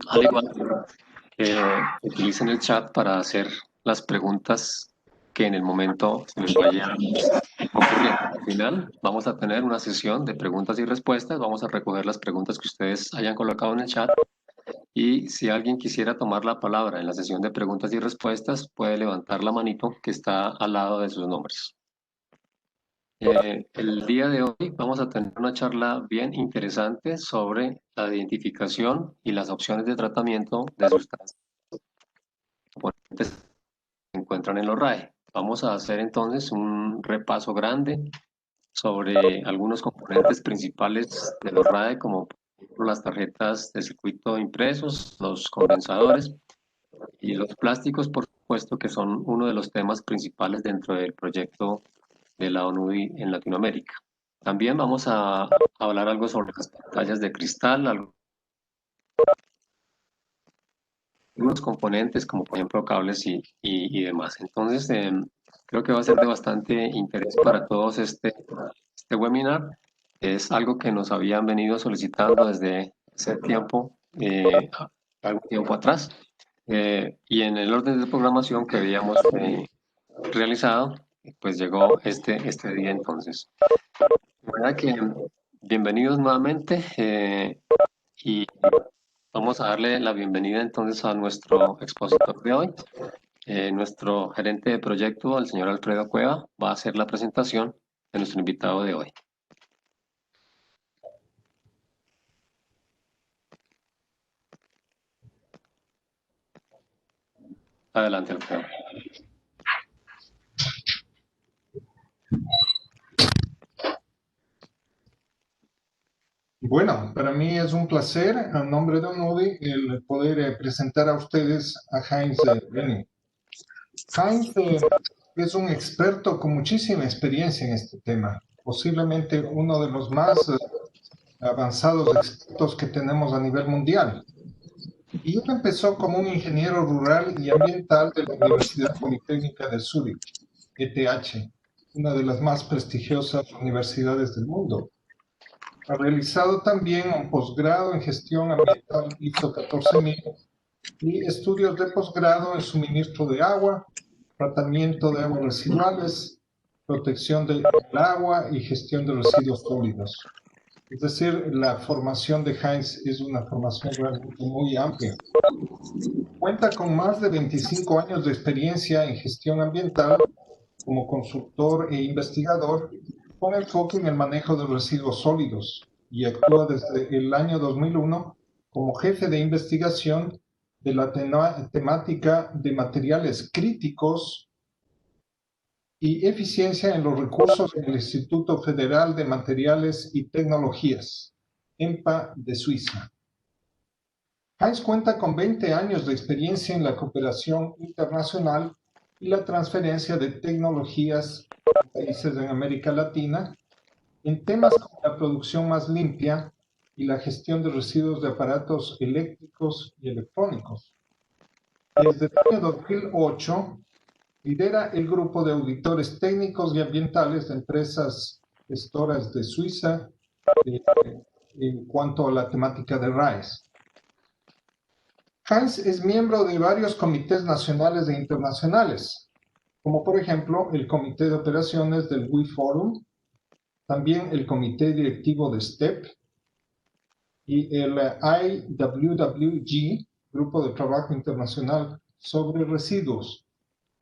Al igual que utilicen el chat para hacer las preguntas que en el momento se les vaya ocurriendo. Al final vamos a tener una sesión de preguntas y respuestas. Vamos a recoger las preguntas que ustedes hayan colocado en el chat. Y si alguien quisiera tomar la palabra en la sesión de preguntas y respuestas, puede levantar la manito que está al lado de sus nombres. El día de hoy vamos a tener una charla bien interesante sobre la identificación y las opciones de tratamiento de sustancias que se encuentran en los RAE. Vamos a hacer entonces un repaso grande sobre algunos componentes principales de los RAE, como por ejemplo las tarjetas de circuito impresos, los condensadores y los plásticos, por supuesto, que son uno de los temas principales dentro del proyecto de la ONUDI en Latinoamérica. También vamos a hablar algo sobre las pantallas de cristal, algunos componentes como por ejemplo cables y demás. Entonces, creo que va a ser de bastante interés para todos este webinar. Es algo que nos habían venido solicitando desde hace tiempo, algún tiempo atrás. Y en el orden de programación que habíamos realizado, pues llegó este día entonces. De verdad que bienvenidos nuevamente y vamos a darle la bienvenida entonces a nuestro expositor de hoy. Nuestro gerente de proyecto, el señor Alfredo Cueva, va a hacer la presentación de nuestro invitado de hoy. Adelante, Alfredo. Bueno, para mí es un placer, a nombre de ONUDI, el poder presentar a ustedes a Heinz Benning. Heinz es un experto con muchísima experiencia en este tema, posiblemente uno de los más avanzados expertos que tenemos a nivel mundial. Y él empezó como un ingeniero rural y ambiental de la Universidad Politécnica de Zúrich, ETH, una de las más prestigiosas universidades del mundo. Ha realizado también un posgrado en gestión ambiental ISO 14000 y estudios de posgrado en suministro de agua, tratamiento de aguas residuales, protección del agua y gestión de residuos sólidos. Es decir, la formación de Heinz es una formación realmente muy amplia. Cuenta con más de 25 años de experiencia en gestión ambiental como consultor e investigador con enfoque en el manejo de residuos sólidos y actúa desde el año 2001 como jefe de investigación de la temática de materiales críticos y eficiencia en los recursos en el Instituto Federal de Materiales y Tecnologías, EMPA de Suiza. Heinz cuenta con 20 años de experiencia en la cooperación internacional y la transferencia de tecnologías a países en América Latina en temas como la producción más limpia y la gestión de residuos de aparatos eléctricos y electrónicos. Desde el año 2008 lidera el grupo de auditores técnicos y ambientales de empresas gestoras de Suiza en cuanto a la temática de RAES. Heinz es miembro de varios comités nacionales e internacionales, como por ejemplo el Comité de Operaciones del WI Forum, también el Comité Directivo de STEP y el IWWG, Grupo de Trabajo Internacional sobre Residuos.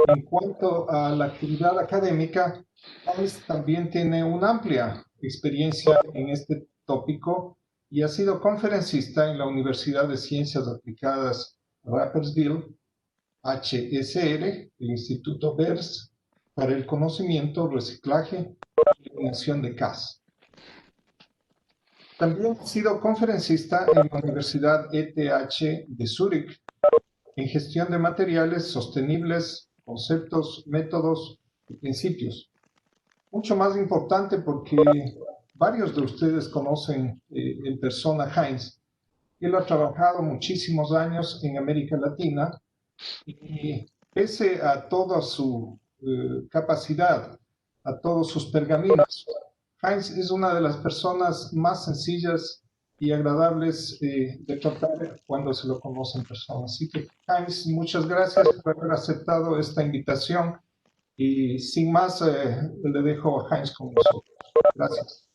En cuanto a la actividad académica, Heinz también tiene una amplia experiencia en este tópico y ha sido conferencista en la Universidad de Ciencias Aplicadas Rapperswil, HSR, el Instituto BERS, para el conocimiento, reciclaje y eliminación de gas. También ha sido conferencista en la Universidad ETH de Zúrich en gestión de materiales sostenibles, conceptos, métodos y principios. Mucho más importante porque varios de ustedes conocen en persona a Heinz. Él ha trabajado muchísimos años en América Latina y pese a toda su capacidad, a todos sus pergaminos, Heinz es una de las personas más sencillas y agradables de tratar cuando se lo conoce en persona. Así que, Heinz, muchas gracias por haber aceptado esta invitación y sin más, le dejo a Heinz con nosotros. Gracias.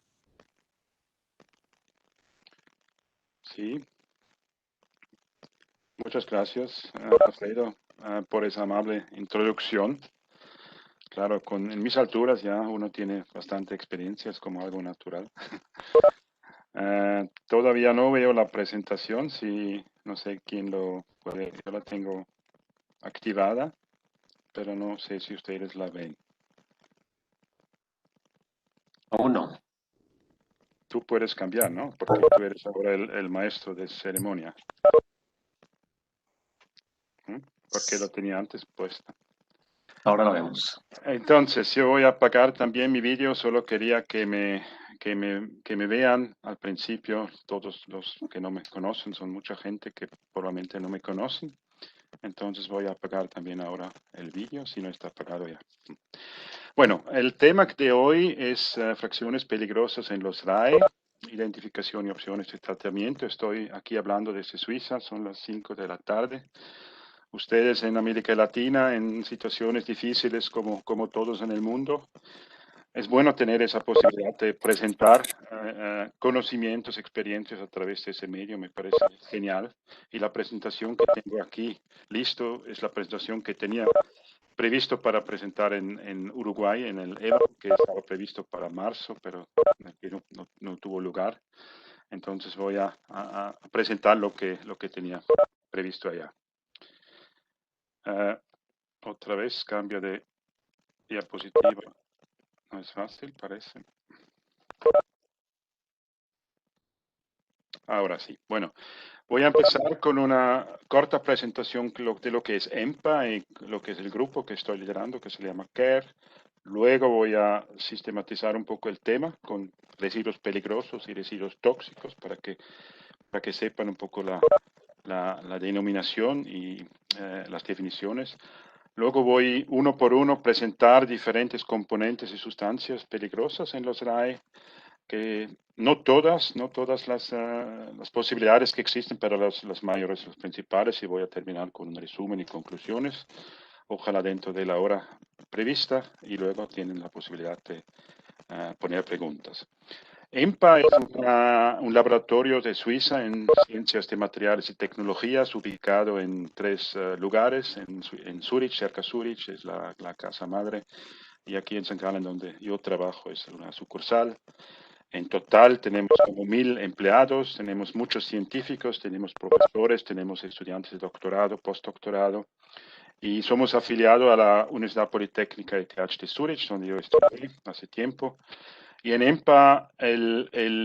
Sí, muchas gracias, Alfredo, por esa amable introducción. Claro, en mis alturas ya uno tiene bastante experiencia, es como algo natural. Todavía no veo la presentación, si no sé quién lo puede, yo la tengo activada, pero no sé si ustedes la ven. Aún no. Tú puedes cambiar, ¿no? Porque tú eres ahora el maestro de ceremonia. Porque lo tenía antes puesta. Ahora lo vemos. Entonces, yo voy a apagar también mi vídeo, solo quería que me vean al principio. Todos los que no me conocen, son mucha gente que probablemente no me conocen. Entonces voy a apagar también ahora el vídeo, si no está apagado ya. Bueno, el tema de hoy es fracciones peligrosas en los RAE, identificación y opciones de tratamiento. Estoy aquí hablando desde Suiza, son las 5 de la tarde. Ustedes en América Latina, en situaciones difíciles como todos en el mundo, es bueno tener esa posibilidad de presentar conocimientos, experiencias a través de ese medio, me parece genial. Y la presentación que tengo aquí listo es la presentación que tenía previsto para presentar en Uruguay, en el EVA, que estaba previsto para marzo, pero no tuvo lugar. Entonces voy a presentar lo que tenía previsto allá. Otra vez cambio de diapositiva. No es fácil, parece. Ahora sí. Bueno, voy a empezar con una corta presentación de lo que es EMPA y lo que es el grupo que estoy liderando, que se llama CARE. Luego voy a sistematizar un poco el tema con residuos peligrosos y residuos tóxicos para que sepan un poco la denominación y las definiciones. Luego voy uno por uno presentar diferentes componentes y sustancias peligrosas en los RAE, que no todas las posibilidades que existen, pero las mayores, las principales, y voy a terminar con un resumen y conclusiones, ojalá dentro de la hora prevista, y luego tienen la posibilidad de poner preguntas. EMPA es un laboratorio de Suiza en ciencias de materiales y tecnologías, ubicado en 3 lugares, en Zurich, cerca de Zurich, es la casa madre, y aquí en St. Gallen, donde yo trabajo, es una sucursal. En total tenemos como 1000 empleados, tenemos muchos científicos, tenemos profesores, tenemos estudiantes de doctorado, postdoctorado, y somos afiliados a la Universidad Politécnica ETH de Zurich, donde yo estudié hace tiempo. Y en EMPA,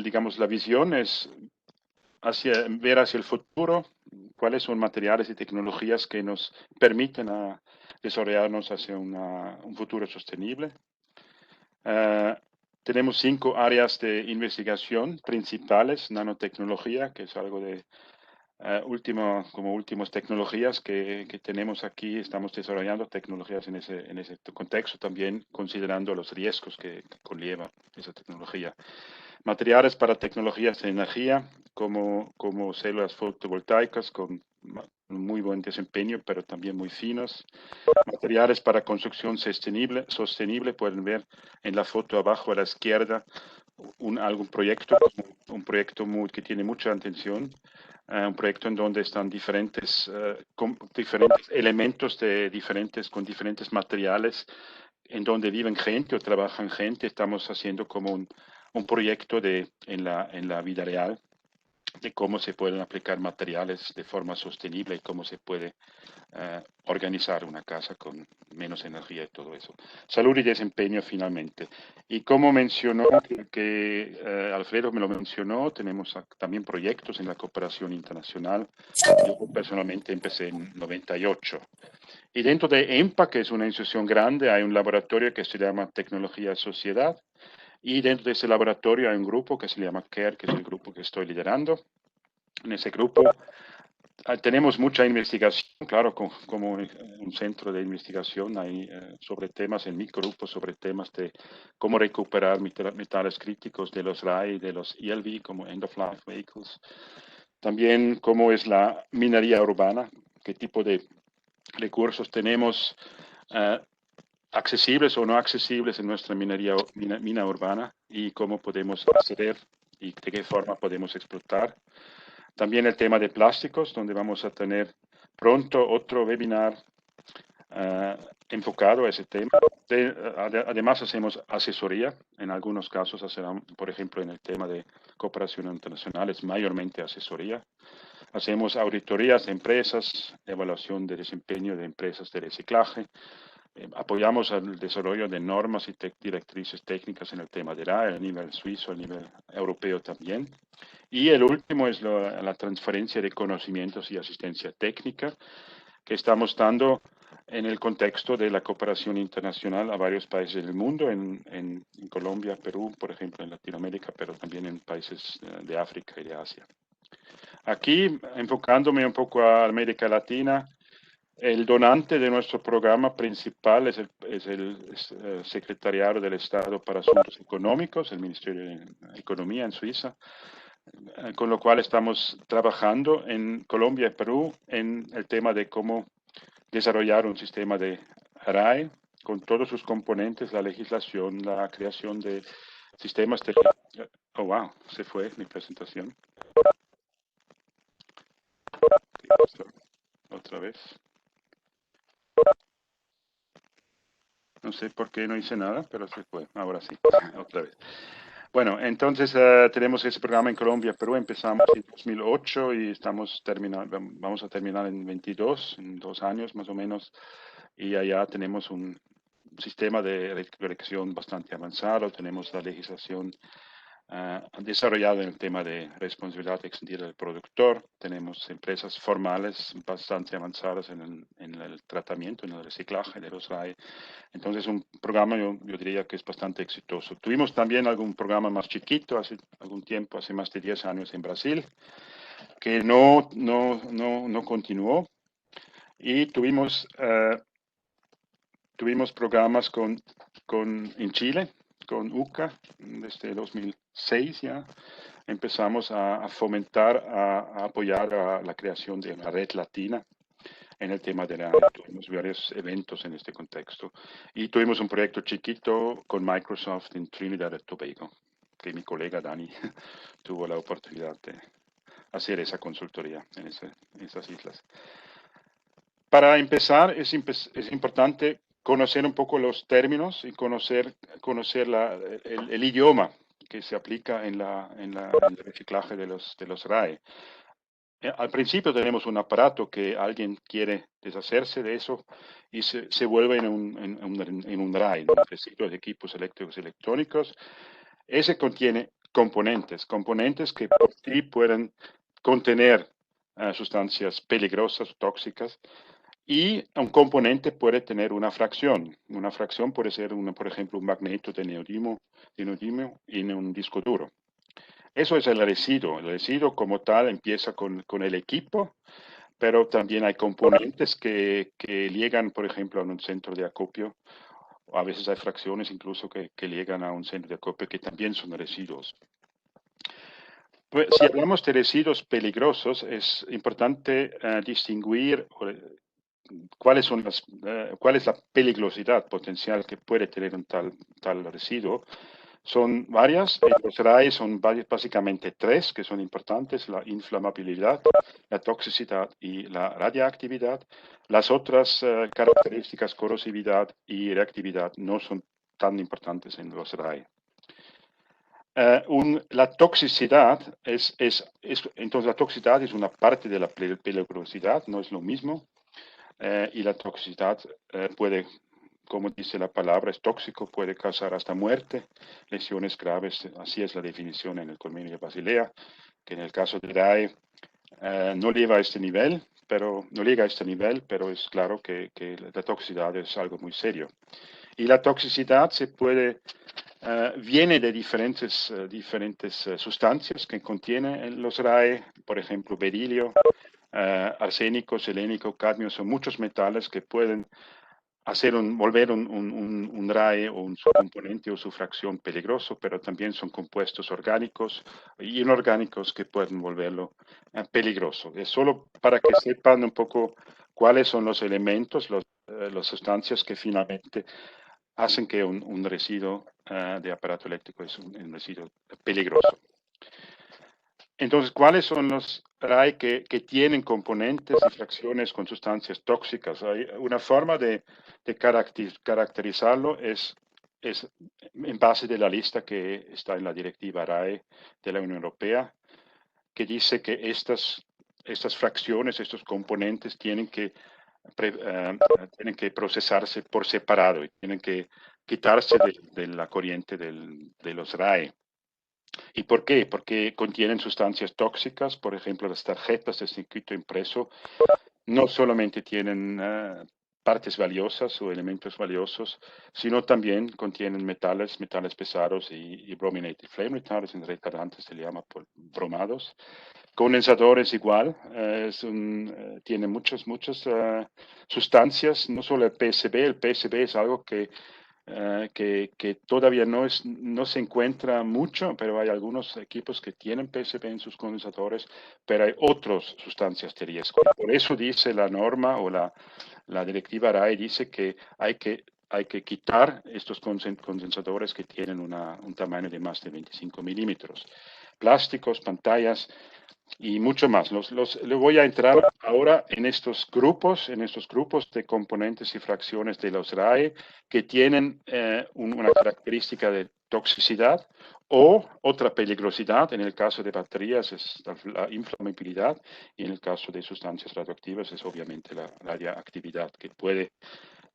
digamos, la visión es ver hacia el futuro, cuáles son materiales y tecnologías que nos permiten desarrollarnos hacia un futuro sostenible. Tenemos 5 áreas de investigación principales: nanotecnología, que es algo de como últimas tecnologías que tenemos aquí. Estamos desarrollando tecnologías en ese contexto, también considerando los riesgos que conlleva esa tecnología. Materiales para tecnologías de energía, como células fotovoltaicas con muy buen desempeño, pero también muy finos. Materiales para construcción sostenible, pueden ver en la foto abajo a la izquierda algún proyecto, que tiene mucha atención, un proyecto en donde están diferentes elementos con diferentes materiales, en donde viven gente o trabajan gente. Estamos haciendo como un proyecto en la vida real, de cómo se pueden aplicar materiales de forma sostenible y cómo se puede organizar una casa con menos energía y todo eso. Salud y desempeño finalmente. Y como mencionó, Alfredo me lo mencionó, tenemos también proyectos en la cooperación internacional. Yo personalmente empecé en 98. Y dentro de EMPA, que es una institución grande, hay un laboratorio que se llama Tecnología Sociedad. Y dentro de ese laboratorio hay un grupo que se llama CARE, que es el grupo que estoy liderando. En ese grupo tenemos mucha investigación, claro, como un centro de investigación hay sobre temas en mi grupo, sobre temas de cómo recuperar metales críticos de los RAE, de los ELV, como End of Life Vehicles. También cómo es la minería urbana, qué tipo de recursos tenemos accesibles o no accesibles en nuestra mina urbana y cómo podemos acceder y de qué forma podemos explotar. También el tema de plásticos, donde vamos a tener pronto otro webinar enfocado a ese tema. Además, hacemos asesoría. En algunos casos, por ejemplo, en el tema de cooperación internacional, es mayormente asesoría. Hacemos auditorías de empresas, evaluación de desempeño de empresas de reciclaje. Apoyamos el desarrollo de normas y directrices técnicas en el tema de RAE, a nivel suizo, a nivel europeo también. Y el último es la transferencia de conocimientos y asistencia técnica que estamos dando en el contexto de la cooperación internacional a varios países del mundo, en Colombia, Perú, por ejemplo, en Latinoamérica, pero también en países de África y de Asia. Aquí, enfocándome un poco a América Latina, el donante de nuestro programa principal es el Secretariado del Estado para Asuntos Económicos, el Ministerio de Economía en Suiza, con lo cual estamos trabajando en Colombia y Perú en el tema de cómo desarrollar un sistema de RAE con todos sus componentes, la legislación, la creación de sistemas de... Oh, wow, se fue mi presentación. Otra vez. No sé por qué no hice nada, pero se fue. Ahora sí, otra vez. Bueno, entonces tenemos ese programa en Colombia, Perú. Empezamos en 2008 y vamos a terminar en 22, en 2 años más o menos. Y allá tenemos un sistema de recolección bastante avanzado. Tenemos la legislación desarrollada en el tema de responsabilidad extendida del productor. Tenemos empresas formales bastante avanzadas en el tratamiento, en el reciclaje de los RAE. Entonces, un programa yo diría que es bastante exitoso. Tuvimos también algún programa más chiquito hace algún tiempo, hace más de 10 años en Brasil, que no continuó. Y tuvimos programas en Chile, con UCA, desde 2006 ya. Empezamos a fomentar, a apoyar a la creación de una red latina en el tema de tuvimos varios eventos en este contexto. Y tuvimos un proyecto chiquito con Microsoft en Trinidad y Tobago, que mi colega Dani tuvo la oportunidad de hacer esa consultoría en esas islas. Para empezar, es importante conocer un poco los términos y conocer el idioma que se aplica en el reciclaje de los RAE. Al principio tenemos un aparato que alguien quiere deshacerse de eso y se vuelve en un RAE, un residuo de equipos eléctricos y electrónicos. Ese contiene componentes que por sí pueden contener sustancias peligrosas, tóxicas, y un componente puede tener una fracción. Una fracción puede ser, por ejemplo, un magneto de neodimio en un disco duro. Eso es el residuo. El residuo como tal empieza con el equipo, pero también hay componentes que llegan, por ejemplo, a un centro de acopio. A veces hay fracciones incluso que llegan a un centro de acopio que también son residuos. Pues, si hablamos de residuos peligrosos, es importante distinguir cuál es la peligrosidad potencial que puede tener un tal residuo. Son varias, los RAE son básicamente 3 que son importantes: la inflamabilidad, la toxicidad y la radiactividad. Las otras características, corrosividad y reactividad, no son tan importantes en los RAE. La toxicidad entonces la toxicidad es una parte de la peligrosidad, no es lo mismo. Y la toxicidad puede, como dice la palabra, es tóxico, puede causar hasta muerte, lesiones graves. Así es la definición en el Convenio de Basilea, que en el caso de RAE no llega a este nivel, pero es claro que la toxicidad es algo muy serio. Y la toxicidad viene de diferentes sustancias que contienen los RAE, por ejemplo, berilio, arsénico, selénico, cadmio, son muchos metales que pueden volver un RAE o un subcomponente o su fracción peligroso, pero también son compuestos orgánicos y inorgánicos que pueden volverlo peligroso. Es solo para que sepan un poco cuáles son los elementos, las sustancias que finalmente hacen que un residuo de aparato eléctrico es un residuo peligroso. Entonces, ¿cuáles son los RAE que tienen componentes y fracciones con sustancias tóxicas? Hay una forma de caracterizarlo es en base de la lista que está en la directiva RAE de la Unión Europea, que dice que estas fracciones, estos componentes tienen que procesarse por separado y tienen que quitarse de la corriente de los RAE. ¿Y por qué? Porque contienen sustancias tóxicas, por ejemplo, las tarjetas de circuito impreso no solamente tienen partes valiosas o elementos valiosos, sino también contienen metales pesados y brominated flame retardants, en retardantes se le llama por bromados. Condensadores igual, tiene muchas sustancias, no solo el PCB es algo que todavía no se encuentra mucho, pero hay algunos equipos que tienen PCB en sus condensadores, pero hay otras sustancias de riesgo. Por eso dice la norma o la directiva RAE dice que hay que quitar estos condensadores que tienen un tamaño de más de 25 milímetros. Plásticos, pantallas y mucho más. Le voy a entrar ahora en estos grupos de componentes y fracciones de los RAE que tienen una característica de toxicidad o otra peligrosidad. En el caso de baterías es la inflamabilidad y en el caso de sustancias radioactivas es obviamente la radioactividad que puede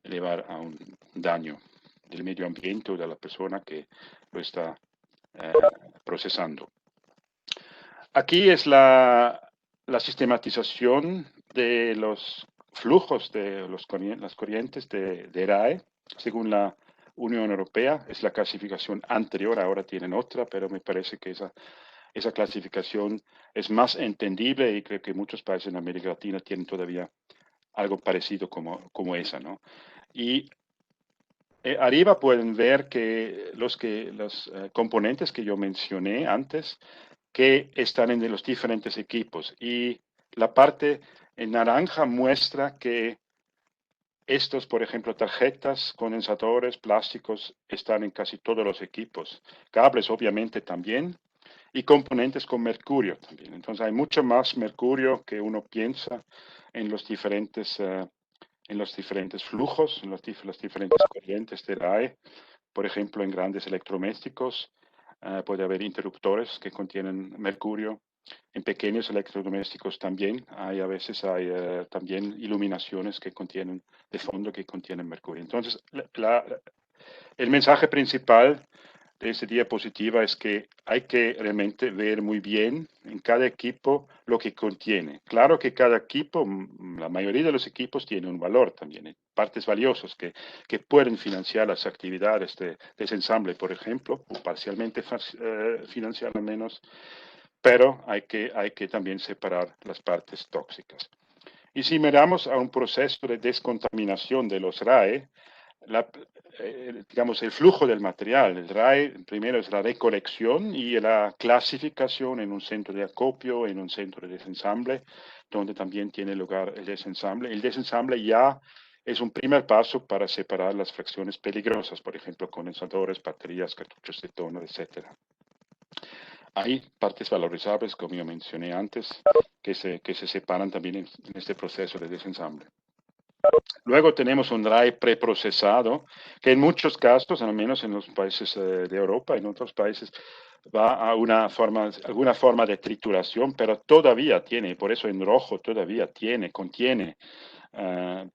llevar a un daño del medio ambiente o de la persona que lo está procesando. Aquí es la sistematización de los flujos de las corrientes de RAE, según la Unión Europea. Es la clasificación anterior, ahora tienen otra, pero me parece que esa clasificación es más entendible y creo que muchos países en América Latina tienen todavía algo parecido como esa, ¿no? Y arriba pueden ver que los componentes que yo mencioné antes que están en los diferentes equipos. Y la parte en naranja muestra que estos, por ejemplo, tarjetas, condensadores, plásticos, están en casi todos los equipos. Cables, obviamente, también. Y componentes con mercurio también. Entonces, hay mucho más mercurio que uno piensa en los diferentes flujos, en las diferentes corrientes de la AE. Por ejemplo, en grandes electrodomésticos, puede haber interruptores que contienen mercurio. En pequeños electrodomésticos también a veces hay también iluminaciones que contienen de fondo que contienen mercurio. Entonces, el mensaje principal de esta diapositiva es que hay que realmente ver muy bien en cada equipo lo que contiene. Claro que cada equipo, la mayoría de los equipos tiene un valor también, partes valiosas que pueden financiar las actividades de desensamble, por ejemplo, o parcialmente financiar al menos, pero hay que también separar las partes tóxicas. Y si miramos a un proceso de descontaminación de los RAE, digamos, el flujo del material. El RAE primero es la recolección y la clasificación en un centro de acopio, en un centro de desensamble, donde también tiene lugar el desensamble. El desensamble ya es un primer paso para separar las fracciones peligrosas, por ejemplo, condensadores, baterías, cartuchos de tono, etc. Hay partes valorizables, como yo mencioné antes, que se separan también en este proceso de desensamble. Luego tenemos un RAE preprocesado, que en muchos casos, al menos en los países de Europa, en otros países, va a alguna forma de trituración, pero todavía tiene, por eso en rojo todavía contiene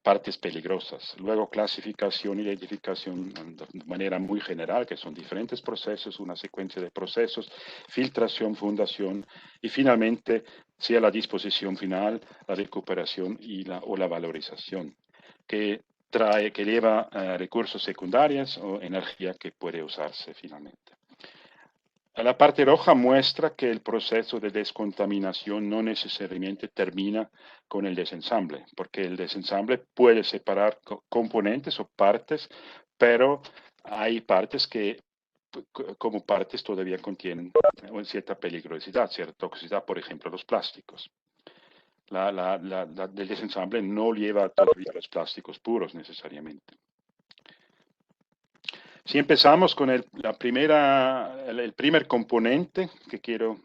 partes peligrosas. Luego clasificación, identificación de manera muy general, que son diferentes procesos, una secuencia de procesos, filtración, fundación y finalmente, sea la disposición final, la recuperación o la valorización, que lleva recursos secundarios o energía que puede usarse finalmente. La parte roja muestra que el proceso de descontaminación no necesariamente termina con el desensamble, porque el desensamble puede separar componentes o partes, pero hay partes que como partes todavía contienen cierta peligrosidad, cierta toxicidad, por ejemplo, los plásticos. El desensamble no lleva todavía los plásticos puros necesariamente. Si empezamos con el primer componente que quiero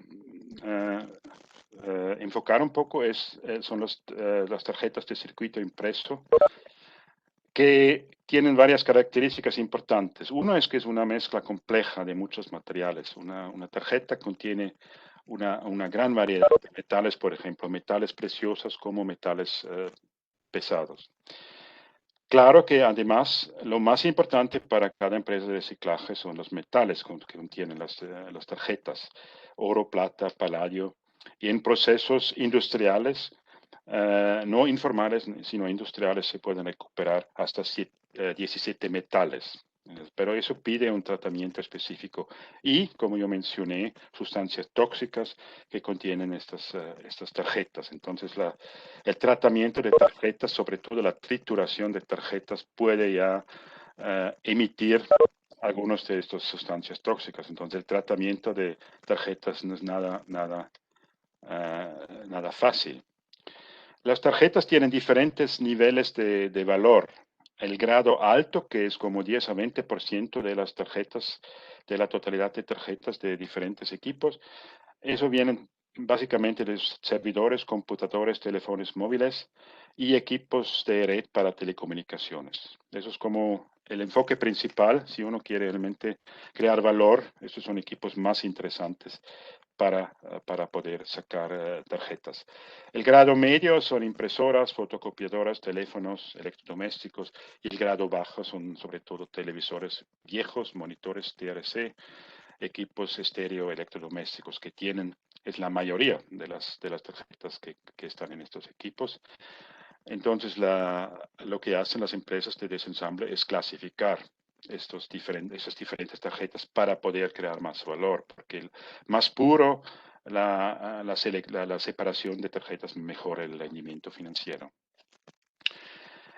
enfocar un poco, son las tarjetas de circuito impreso, que tienen varias características importantes. Uno es que es una mezcla compleja de muchos materiales. Una tarjeta contiene una gran variedad de metales, por ejemplo, metales preciosos como metales pesados. Claro que además lo más importante para cada empresa de reciclaje son los metales que contienen las tarjetas, oro, plata, paladio, y en procesos industriales, no informales sino industriales, se pueden recuperar hasta 17 metales. Pero eso pide un tratamiento específico y, como yo mencioné, sustancias tóxicas que contienen estas tarjetas. Entonces, el tratamiento de tarjetas, sobre todo la trituración de tarjetas, puede ya emitir algunas de estas sustancias tóxicas. Entonces, el tratamiento de tarjetas no es nada fácil. Las tarjetas tienen diferentes niveles de valor. El grado alto, que es como 10 a 20% de las tarjetas, de la totalidad de tarjetas de diferentes equipos. Eso vienen básicamente de servidores, computadores, teléfonos móviles y equipos de red para telecomunicaciones. Eso es como el enfoque principal. Si uno quiere realmente crear valor, estos son equipos más interesantes para poder sacar tarjetas. El grado medio son impresoras, fotocopiadoras, teléfonos, electrodomésticos, y el grado bajo son sobre todo televisores viejos, monitores TRC, equipos estéreo electrodomésticos que tienen, es la mayoría de las tarjetas que están en estos equipos. Entonces, lo que hacen las empresas de desensamble es clasificar esas diferentes tarjetas para poder crear más valor, porque el más puro, la separación de tarjetas mejora el rendimiento financiero.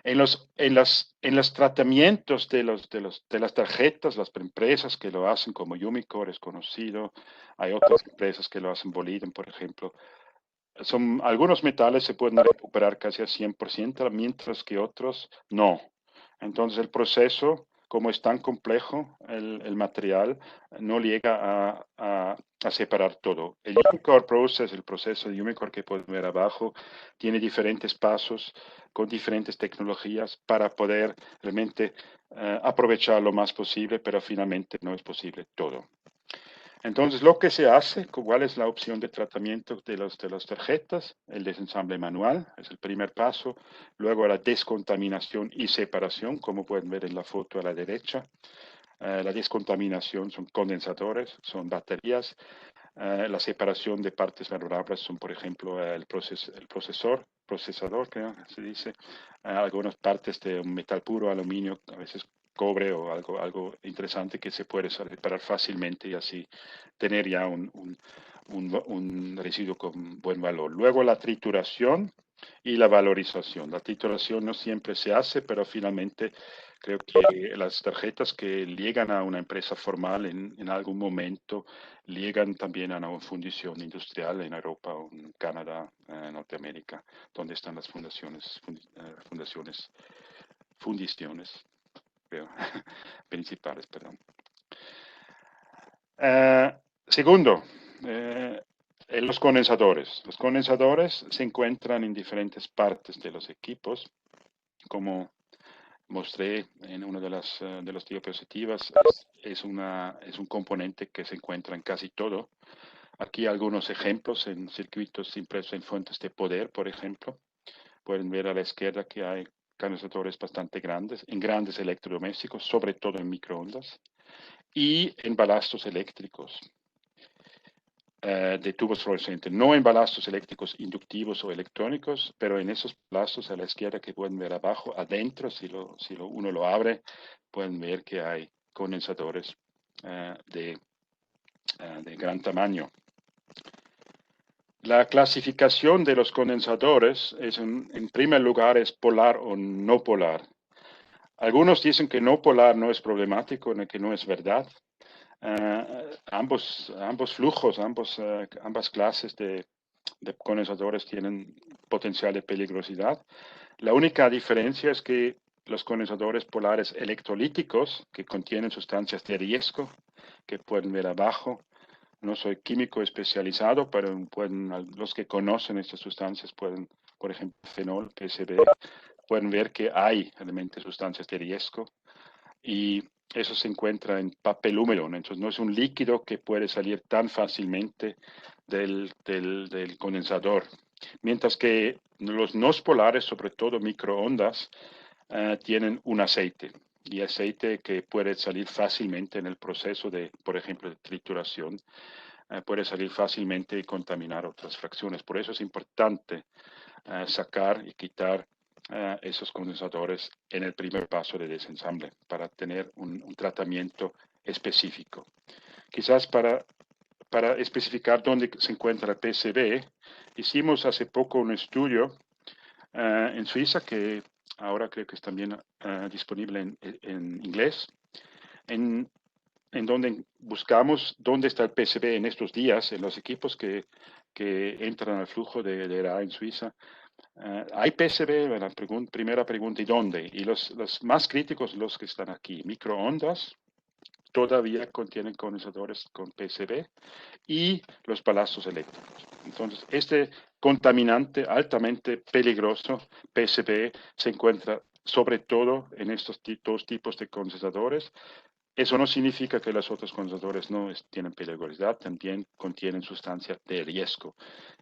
En los tratamientos de las tarjetas, las empresas que lo hacen, como Umicore es conocido, hay otras empresas que lo hacen, Boliden, por ejemplo. Algunos metales se pueden recuperar casi al 100%, mientras que otros no. Entonces el proceso, como es tan complejo, el material no llega a separar todo. El Umicore Process, el proceso de Umicore que pueden ver abajo, tiene diferentes pasos con diferentes tecnologías para poder realmente aprovechar lo más posible, pero finalmente no es posible todo. Entonces, lo que se hace, ¿cuál es la opción de tratamiento de las tarjetas? El desensamble manual es el primer paso. Luego la descontaminación y separación, como pueden ver en la foto a la derecha. La descontaminación son condensadores, son baterías. La separación de partes valorables son, por ejemplo, el procesador, creo que se dice. Algunas partes de un metal puro, aluminio, a veces cobre o algo interesante que se puede separar fácilmente y así tener ya un residuo con buen valor. Luego la trituración y la valorización. La titulación no siempre se hace, pero finalmente creo que las tarjetas que llegan a una empresa formal en algún momento llegan también a una fundición industrial en Europa o en Canadá, Norteamérica, donde están las fundiciones, creo, principales, perdón. Segundo, los condensadores. Los condensadores se encuentran en diferentes partes de los equipos, como mostré en una de las diapositivas. Es un componente que se encuentra en casi todo. Aquí algunos ejemplos en circuitos impresos en fuentes de poder, por ejemplo. Pueden ver a la izquierda que hay condensadores bastante grandes, en grandes electrodomésticos, sobre todo en microondas, y en balastos eléctricos de tubos fluorescentes, no en balastos eléctricos inductivos o electrónicos, pero en esos balastos a la izquierda que pueden ver abajo, adentro, si uno lo abre, pueden ver que hay condensadores de de gran tamaño. La clasificación de los condensadores es en primer lugar es polar o no polar. Algunos dicen que no polar no es problemático, que no es verdad. Ambos flujos, ambas clases de condensadores tienen potencial de peligrosidad. La única diferencia es que los condensadores polares electrolíticos, que contienen sustancias de riesgo, que pueden ver abajo, no soy químico especializado, pero los que conocen estas sustancias pueden, por ejemplo, fenol, PCB, pueden ver que hay realmente sustancias de riesgo y eso se encuentra en papel húmedo, ¿no? Entonces no es un líquido que puede salir tan fácilmente del condensador. Mientras que los no polares, sobre todo microondas, tienen un aceite y aceite que puede salir fácilmente en el proceso de, por ejemplo, de trituración, puede salir fácilmente y contaminar otras fracciones. Por eso es importante sacar y quitar esos condensadores en el primer paso de desensamble para tener un tratamiento específico. Quizás para especificar dónde se encuentra el PCB, hicimos hace poco un estudio en Suiza que ahora creo que es también disponible en inglés, en donde buscamos dónde está el PCB en estos días en los equipos que entran al flujo de RA en Suiza. Hay PCB, la primera pregunta, ¿y dónde? Y los más críticos, los que están aquí, microondas, todavía contienen condensadores con PCB y los balazos eléctricos. Entonces, este contaminante altamente peligroso, PCB, se encuentra sobre todo en estos dos tipos de condensadores. Eso no significa que los otros condensadores no tienen peligrosidad, también contienen sustancias de riesgo.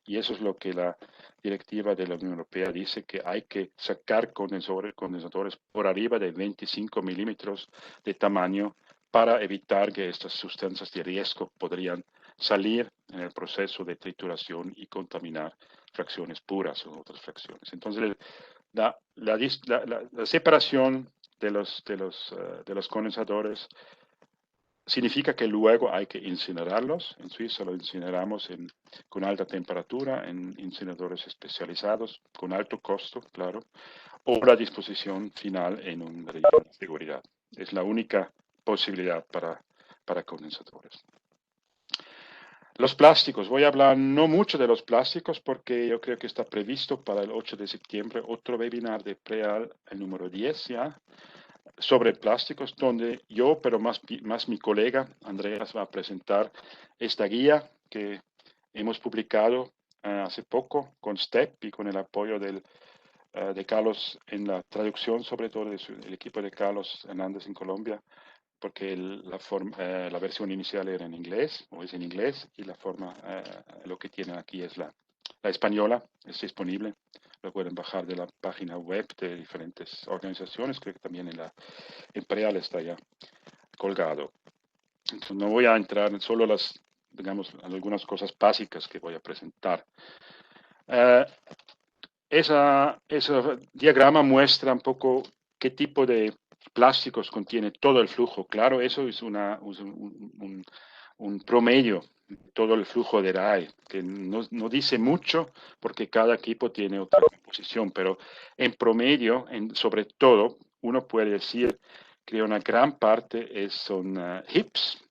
Y eso es lo que la directiva de la Unión Europea dice, que hay que sacar condensadores por arriba de 25 milímetros de tamaño para evitar que estas sustancias de riesgo podrían salir en el proceso de trituración y contaminar fracciones puras o otras fracciones. Entonces, la separación de los condensadores significa que luego hay que incinerarlos. En Suiza lo incineramos con alta temperatura, en incineradores especializados, con alto costo, claro, o la disposición final en un relleno de seguridad. Es la única posibilidad para condensadores. Los plásticos, voy a hablar no mucho de los plásticos porque yo creo que está previsto para el 8 de septiembre otro webinar de PREAL, el número 10 ya, sobre plásticos, donde yo, pero más mi colega Andreas va a presentar esta guía que hemos publicado hace poco con STEP y con el apoyo de Carlos en la traducción, sobre todo del equipo de Carlos Hernández en Colombia, porque la versión inicial era en inglés, o es en inglés, y lo que tienen aquí es la española, es disponible. Lo pueden bajar de la página web de diferentes organizaciones, creo que también en PREAL está ya colgado. Entonces, no voy a entrar en solo algunas cosas básicas que voy a presentar. Ese diagrama muestra un poco qué tipo de plásticos contiene todo el flujo. Claro, eso es un promedio, todo el flujo de RAE, que no dice mucho porque cada equipo tiene otra composición, pero en promedio, sobre todo, uno puede decir que una gran parte son HIPs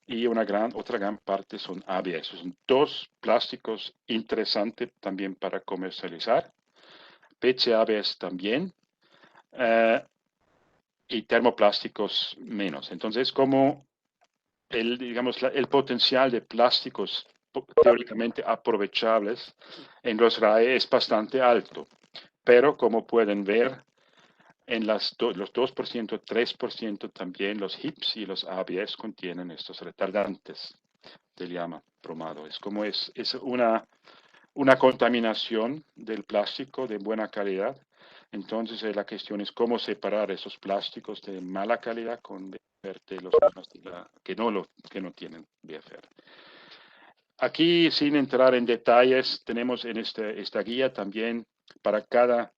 y otra gran parte son ABS. Son dos plásticos interesantes también para comercializar. PCABs también, y termoplásticos menos. Entonces, como el potencial de plásticos teóricamente aprovechables en los RAE es bastante alto, pero como pueden ver, en los 2%, 3% también los HIPs y los ABS contienen estos retardantes del llama bromado. Es una contaminación del plástico de buena calidad. Entonces la cuestión es cómo separar esos plásticos de mala calidad con de los que no tienen BFR. Aquí, sin entrar en detalles, tenemos en esta guía también para cada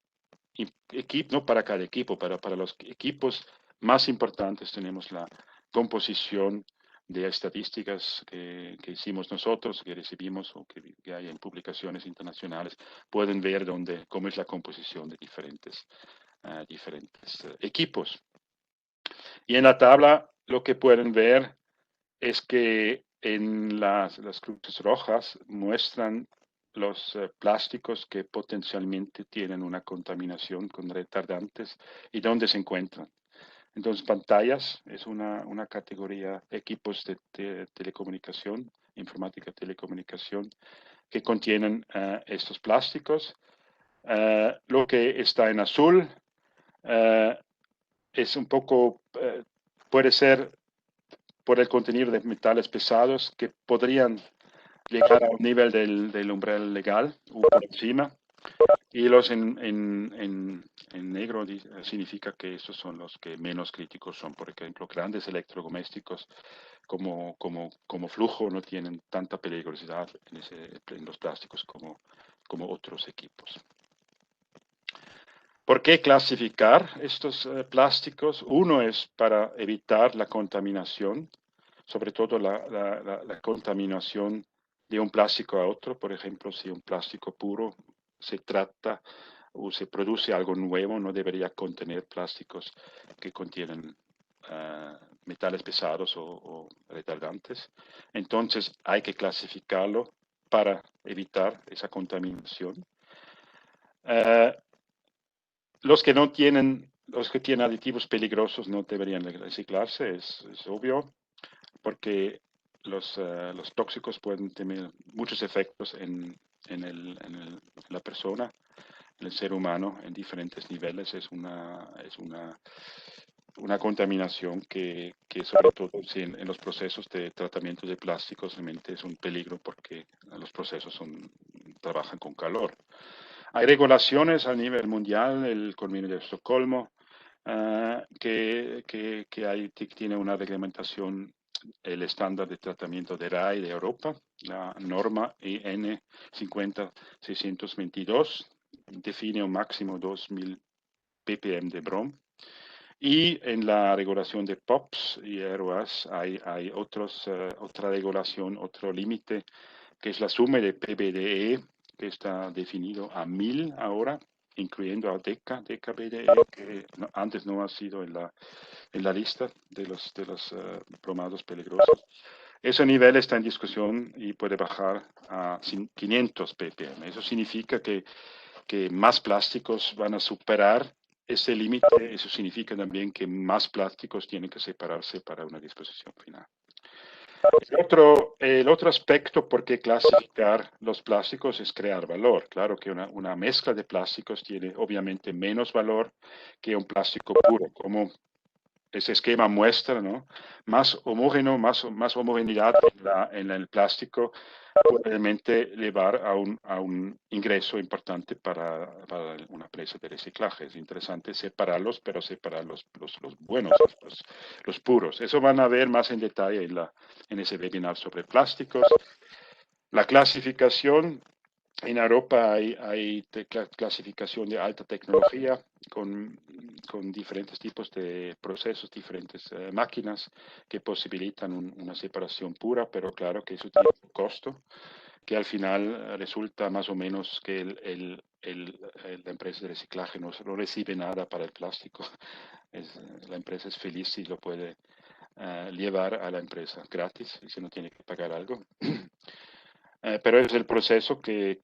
equipo, no para cada equipo, pero para los equipos más importantes tenemos la composición de estadísticas que hicimos nosotros, que recibimos o que hay en publicaciones internacionales, pueden ver cómo es la composición de diferentes equipos. Y en la tabla lo que pueden ver es que en las cruces rojas muestran los plásticos que potencialmente tienen una contaminación con retardantes y dónde se encuentran. Entonces, pantallas es una categoría, equipos de telecomunicación, informática, telecomunicación, que contienen estos plásticos. Lo que está en azul es un poco, puede ser por el contenido de metales pesados que podrían llegar a un nivel del umbral legal o por encima. Y los en negro significa que estos son los que menos críticos son. Por ejemplo, grandes electrodomésticos como flujo no tienen tanta peligrosidad en los plásticos como otros equipos. ¿Por qué clasificar estos plásticos? Uno es para evitar la contaminación, sobre todo la contaminación de un plástico a otro. Por ejemplo, si un plástico puro se trata o se produce algo nuevo, no debería contener plásticos que contienen metales pesados o retardantes. Entonces hay que clasificarlo para evitar esa contaminación. Los que tienen aditivos peligrosos no deberían reciclarse, es obvio, porque los tóxicos pueden tener muchos efectos en la persona, en el ser humano, en diferentes niveles. Es una contaminación que sobre todo en los procesos de tratamiento de plásticos realmente es un peligro porque los procesos trabajan con calor. Hay regulaciones a nivel mundial, el Convenio de Estocolmo, que tiene una reglamentación, el estándar de tratamiento de RAI de Europa, la norma EN 50622, define un máximo 2000 ppm de brom. Y en la regulación de POPs y ROAS hay otra regulación, otro límite, que es la suma de PBDE, que está definido a 1000 ahora, incluyendo a DECA-BDE, que antes no ha sido en la lista de los bromados peligrosos. Ese nivel está en discusión y puede bajar a 500 ppm. Eso significa que más plásticos van a superar ese límite. Eso significa también que más plásticos tienen que separarse para una disposición final. El otro aspecto por qué clasificar los plásticos es crear valor. Claro que una mezcla de plásticos tiene obviamente menos valor que un plástico puro, como ese esquema muestra, ¿no? Más homogéneo, más homogeneidad en el plástico puede realmente llevar a un ingreso importante para una empresa de reciclaje. Es interesante separarlos, pero separar los buenos, los puros. Eso van a ver más en detalle en ese webinar sobre plásticos. La clasificación. En Europa hay clasificación de alta tecnología con diferentes tipos de procesos, diferentes máquinas que posibilitan una separación pura, pero claro que eso tiene un costo que al final resulta más o menos que la empresa de reciclaje no recibe nada para el plástico. La empresa es feliz si lo puede llevar a la empresa gratis y si no tiene que pagar algo. Pero es el proceso que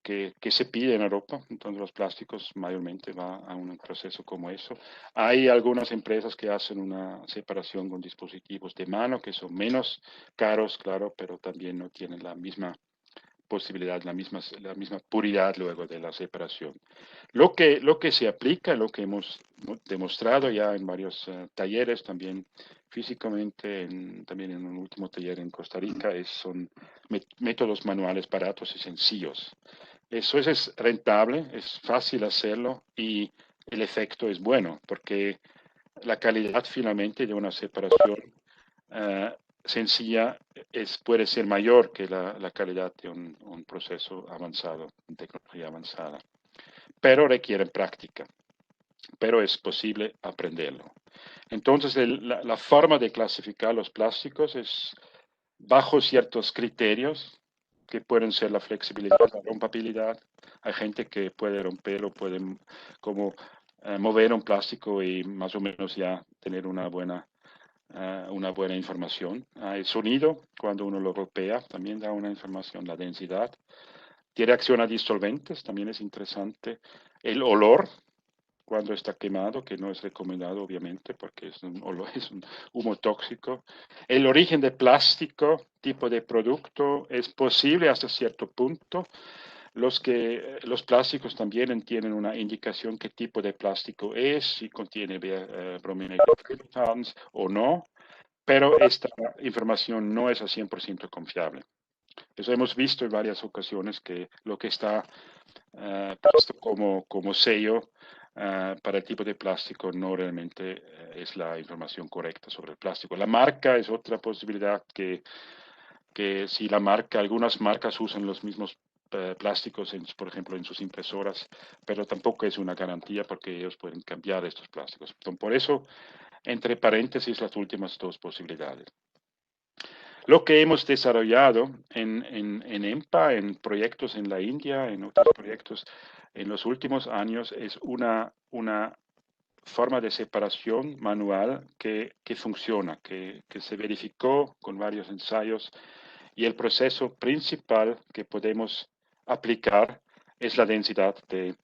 se pide en Europa. Entonces los plásticos mayormente va a un proceso como eso. Hay algunas empresas que hacen una separación con dispositivos de mano que son menos caros, claro, pero también no tienen la misma posibilidad, la misma puridad luego de la separación. Lo que se aplica, lo que hemos demostrado ya en varios talleres, también físicamente, también en un último taller en Costa Rica, son métodos manuales baratos y sencillos. Eso es rentable, es fácil hacerlo y el efecto es bueno, porque la calidad finalmente de una separación sencilla puede ser mayor que la calidad de un proceso avanzado, de tecnología avanzada, pero requieren práctica, pero es posible aprenderlo. Entonces, la forma de clasificar los plásticos es bajo ciertos criterios que pueden ser la flexibilidad, la rompibilidad. Hay gente que puede romper o puede como mover un plástico y más o menos ya tener una buena información. El sonido, cuando uno lo golpea, también da una información. La densidad. Tiene acción a disolventes, también es interesante. El olor, cuando está quemado, que no es recomendado obviamente porque es un humo tóxico. El origen de plástico, tipo de producto, es posible hasta cierto punto. Los plásticos también tienen una indicación qué tipo de plástico es, si contiene bromine o no, pero esta información no es a 100% confiable. Eso hemos visto en varias ocasiones que lo que está puesto como sello para el tipo de plástico no realmente es la información correcta sobre el plástico. La marca es otra posibilidad que si la marca, algunas marcas usan los mismos plásticos, por ejemplo, en sus impresoras, pero tampoco es una garantía porque ellos pueden cambiar estos plásticos. Entonces, por eso, entre paréntesis, las últimas dos posibilidades. Lo que hemos desarrollado en EMPA, en proyectos en la India, en otros proyectos en los últimos años, es una forma de separación manual que funciona, que se verificó con varios ensayos, y el proceso principal que podemos aplicar es la densidad de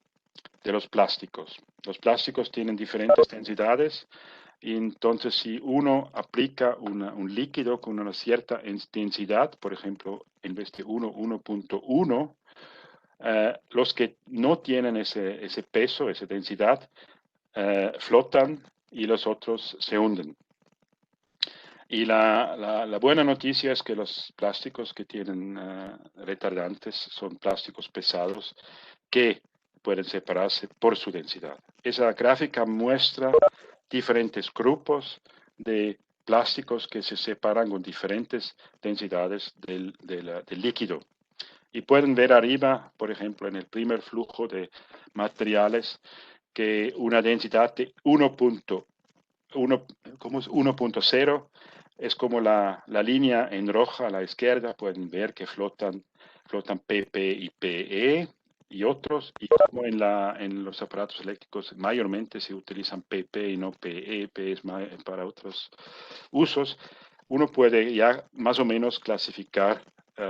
los plásticos. Los plásticos tienen diferentes densidades. Y entonces, si uno aplica un líquido con una cierta densidad, por ejemplo, en vez de 1.1, los que no tienen ese peso, esa densidad, flotan y los otros se hunden. Y la buena noticia es que los plásticos que tienen retardantes son plásticos pesados que pueden separarse por su densidad. Esa gráfica muestra diferentes grupos de plásticos que se separan con diferentes densidades del líquido. Y pueden ver arriba, por ejemplo, en el primer flujo de materiales, que una densidad de 1.0 es como la línea en roja a la izquierda. Pueden ver que flotan PP y PE y otros, y como en los aparatos eléctricos mayormente se utilizan PP y no PE, PE es para otros usos, uno puede ya más o menos clasificar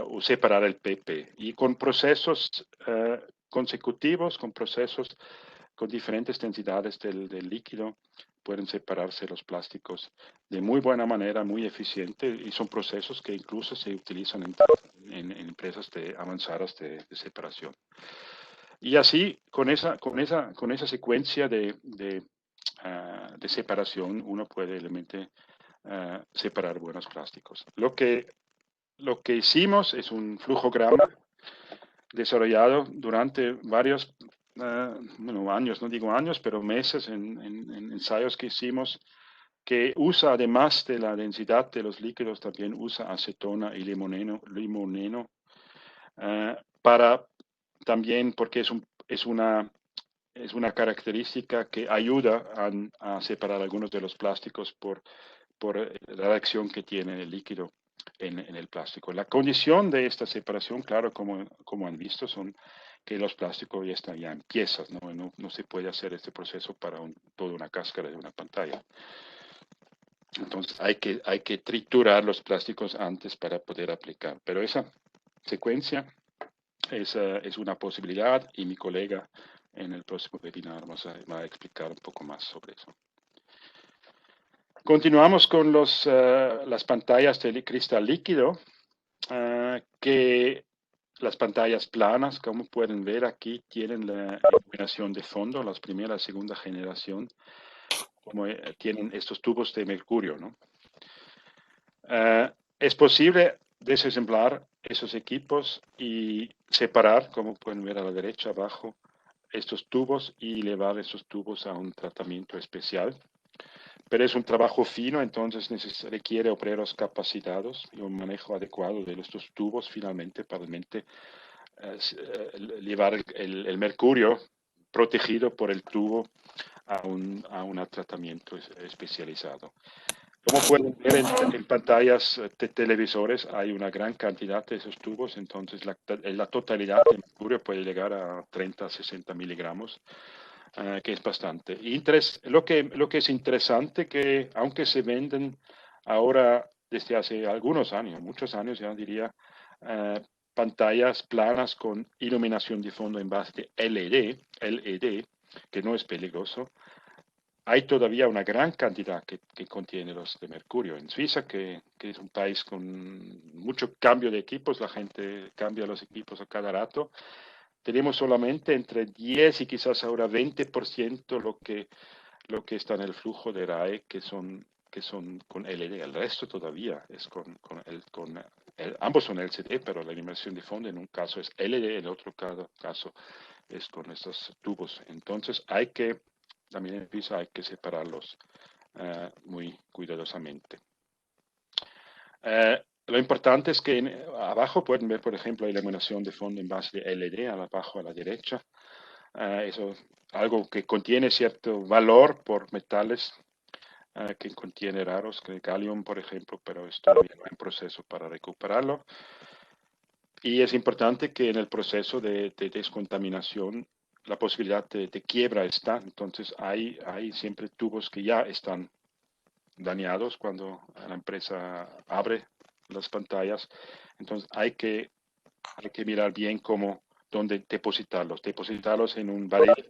o separar el PP. Y con procesos consecutivos, con procesos con diferentes densidades del líquido, pueden separarse los plásticos de muy buena manera, muy eficiente, y son procesos que incluso se utilizan en empresas avanzadas de separación. Y así, con esa secuencia de separación, uno puede realmente separar buenos plásticos. Lo que hicimos es un flujograma desarrollado durante varios años, no digo años, pero meses en ensayos que hicimos, que usa, además de la densidad de los líquidos, también usa acetona y limoneno para también, porque es una característica que ayuda a separar algunos de los plásticos por la reacción que tiene el líquido en el plástico. La condición de esta separación, claro, como han visto, son que los plásticos ya están ya en piezas, no se puede hacer este proceso para toda una cáscara de una pantalla. Entonces hay que triturar los plásticos antes para poder aplicar. Pero esa secuencia es una posibilidad, y mi colega en el próximo webinar va a explicar un poco más sobre eso. Continuamos con las pantallas de cristal líquido, que las pantallas planas, como pueden ver aquí, tienen la iluminación de fondo, las primera y segunda generación, como tienen estos tubos de mercurio, ¿no? Es posible desensamblar esos equipos y separar, como pueden ver a la derecha abajo, estos tubos y llevar esos tubos a un tratamiento especial. Pero es un trabajo fino, entonces requiere obreros capacitados y un manejo adecuado de estos tubos finalmente para llevar el mercurio protegido por el tubo a un tratamiento especializado. Como pueden ver en pantallas de televisores hay una gran cantidad de esos tubos, entonces la totalidad de mercurio puede llegar a 30 a 60 miligramos, que es bastante. Lo que es interesante que aunque se venden ahora desde hace algunos años, muchos años ya diría, pantallas planas con iluminación de fondo en base de LED, que no es peligroso, hay todavía una gran cantidad que contiene los de mercurio. En Suiza, que es un país con mucho cambio de equipos, la gente cambia los equipos a cada rato, tenemos solamente entre 10 y quizás ahora 20% lo que está en el flujo de RAE que son con LED. El resto todavía es ambos son LCD, pero la animación de fondo en un caso es LED, en el otro caso es con estos tubos. Entonces también en piso hay que separarlos muy cuidadosamente. Lo importante es que abajo pueden ver, por ejemplo, la iluminación de fondo en base de LED, abajo a la derecha. Eso algo que contiene cierto valor por metales que contiene raros, que el gallium, por ejemplo, pero es todavía en proceso para recuperarlo. Y es importante que en el proceso de descontaminación la posibilidad de quiebra está. Entonces hay siempre tubos que ya están dañados cuando la empresa abre las pantallas. Entonces hay que mirar bien dónde depositarlos. Depositarlos en un barril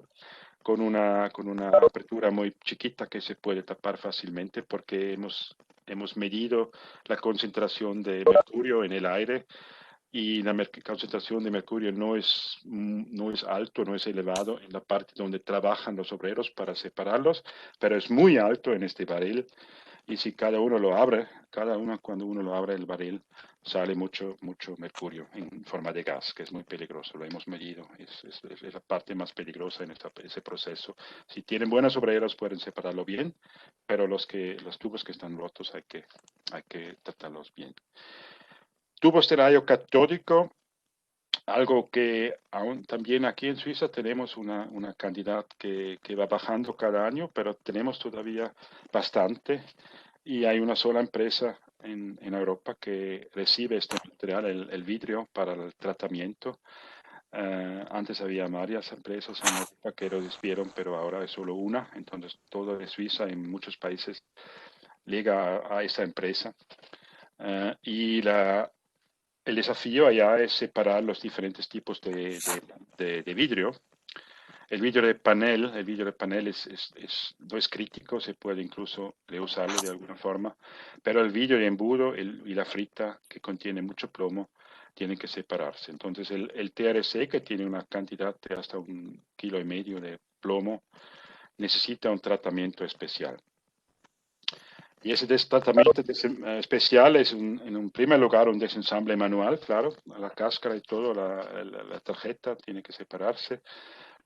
con una apertura muy chiquita que se puede tapar fácilmente porque hemos medido la concentración de mercurio en el aire y la concentración de mercurio no es alto, no es elevado en la parte donde trabajan los obreros para separarlos, pero es muy alto en este barril. Y si cuando uno lo abre el barril, sale mucho mercurio en forma de gas, que es muy peligroso. Lo hemos medido. Es la parte más peligrosa en ese proceso. Si tienen buenos obreros, pueden separarlo bien, pero los tubos que están rotos hay que tratarlos bien. Tubos de rayo catódico, algo que aún también aquí en Suiza tenemos una cantidad que va bajando cada año, pero tenemos todavía bastante y hay una sola empresa en Europa que recibe este material, el vidrio, para el tratamiento. Antes había varias empresas en Europa que lo recibieron, pero ahora es solo una, entonces todo de Suiza en muchos países llega a esa empresa. Y el desafío allá es separar los diferentes tipos de vidrio. El vidrio de panel no es crítico, se puede incluso reusarlo de alguna forma, pero el vidrio de embudo y la frita, que contiene mucho plomo, tienen que separarse. Entonces el TRC, que tiene una cantidad de hasta 1,5 kilos de plomo, necesita un tratamiento especial. Y ese tratamiento especial es en un primer lugar un desensamble manual, claro, la cáscara y todo, la tarjeta tiene que separarse.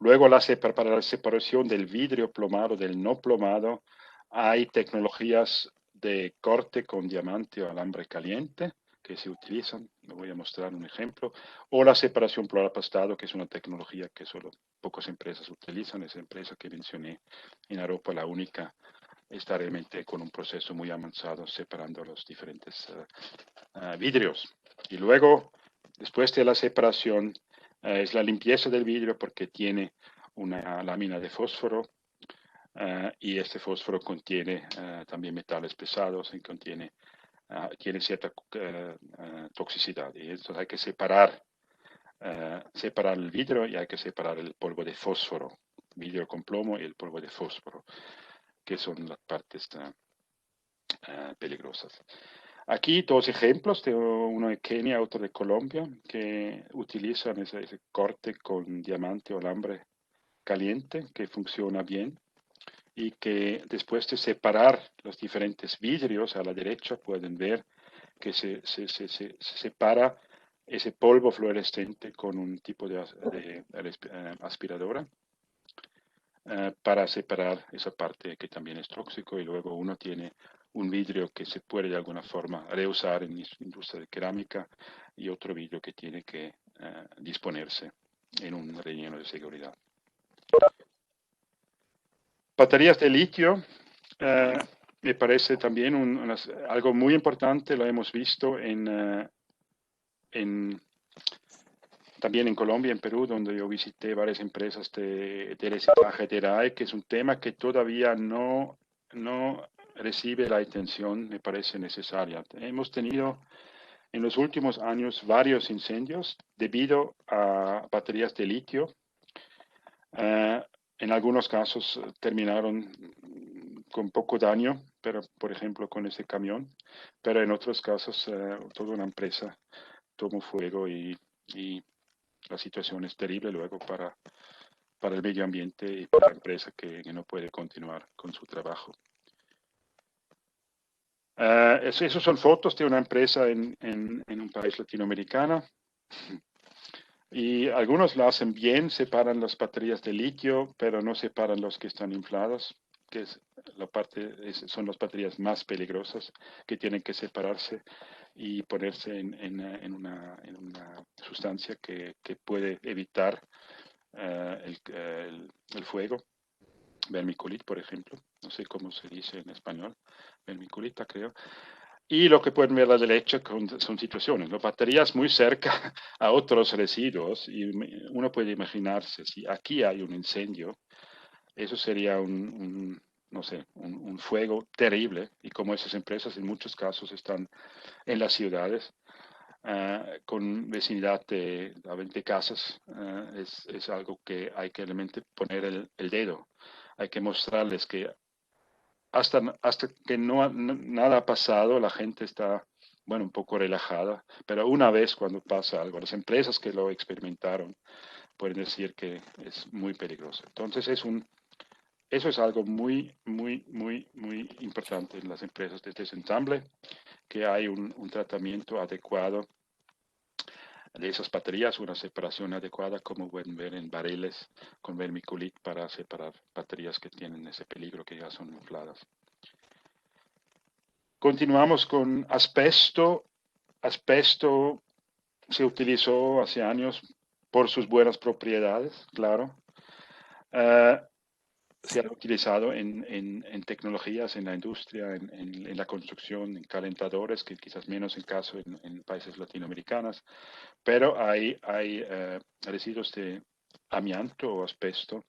Luego para la separación del vidrio plomado del no plomado hay tecnologías de corte con diamante o alambre caliente que se utilizan. Me voy a mostrar un ejemplo. O la separación por apastado, que es una tecnología que solo pocas empresas utilizan. Esa empresa que mencioné en Europa, la única, está realmente con un proceso muy avanzado separando los diferentes vidrios. Y luego, después de la separación, es la limpieza del vidrio porque tiene una lámina de fósforo y este fósforo contiene también metales pesados y tiene cierta toxicidad. Y entonces hay que separar el vidrio y hay que separar el polvo de fósforo, vidrio con plomo y el polvo de fósforo, que son las partes peligrosas. Aquí dos ejemplos, uno de Kenia, otro de Colombia, que utilizan ese corte con diamante o alambre caliente, que funciona bien, y que después de separar los diferentes vidrios a la derecha pueden ver que se separa ese polvo fluorescente con un tipo de aspiradora para separar esa parte que también es tóxico, y luego uno tiene un vidrio que se puede de alguna forma reusar en la industria de cerámica y otro vidrio que tiene que disponerse en un relleno de seguridad. Baterías de litio. me parece también algo muy importante, lo hemos visto también en Colombia, en Perú, donde yo visité varias empresas de reciclaje de RAE, que es un tema que todavía no recibe la atención, me parece necesaria. Hemos tenido en los últimos años varios incendios debido a baterías de litio. En algunos casos terminaron con poco daño, pero por ejemplo con ese camión, pero en otros casos toda una empresa tomó fuego y la situación es terrible luego para el medio ambiente y para la empresa que no puede continuar con su trabajo. Esos son fotos de una empresa en un país latinoamericano. Y algunos lo hacen bien, separan las baterías de litio, pero no separan los que están infladas, que es son las baterías más peligrosas que tienen que separarse y ponerse en una sustancia que puede evitar el fuego. Vermiculit, por ejemplo, no sé cómo se dice en español, vermiculita creo. Y lo que pueden ver a la derecha son situaciones, ¿no? Baterías muy cerca a otros residuos y uno puede imaginarse, si aquí hay un incendio, eso sería no sé, un fuego terrible, y como esas empresas en muchos casos están en las ciudades, con vecinidad de 20 casas, es algo que hay que realmente poner el dedo. Hay que mostrarles que hasta que nada ha pasado, la gente está, bueno, un poco relajada, pero una vez cuando pasa algo, las empresas que lo experimentaron pueden decir que es muy peligroso. Entonces eso es algo muy, muy, muy, muy importante en las empresas de desensamble, que hay un tratamiento adecuado de esas baterías, una separación adecuada, como pueden ver en barriles con vermiculit para separar baterías que tienen ese peligro, que ya son infladas. Continuamos con asbesto. Asbesto se utilizó hace años por sus buenas propiedades, claro. Se ha utilizado en tecnologías, en la industria, en la construcción, en calentadores, que quizás menos en caso en países latinoamericanos, pero hay residuos de amianto o asbesto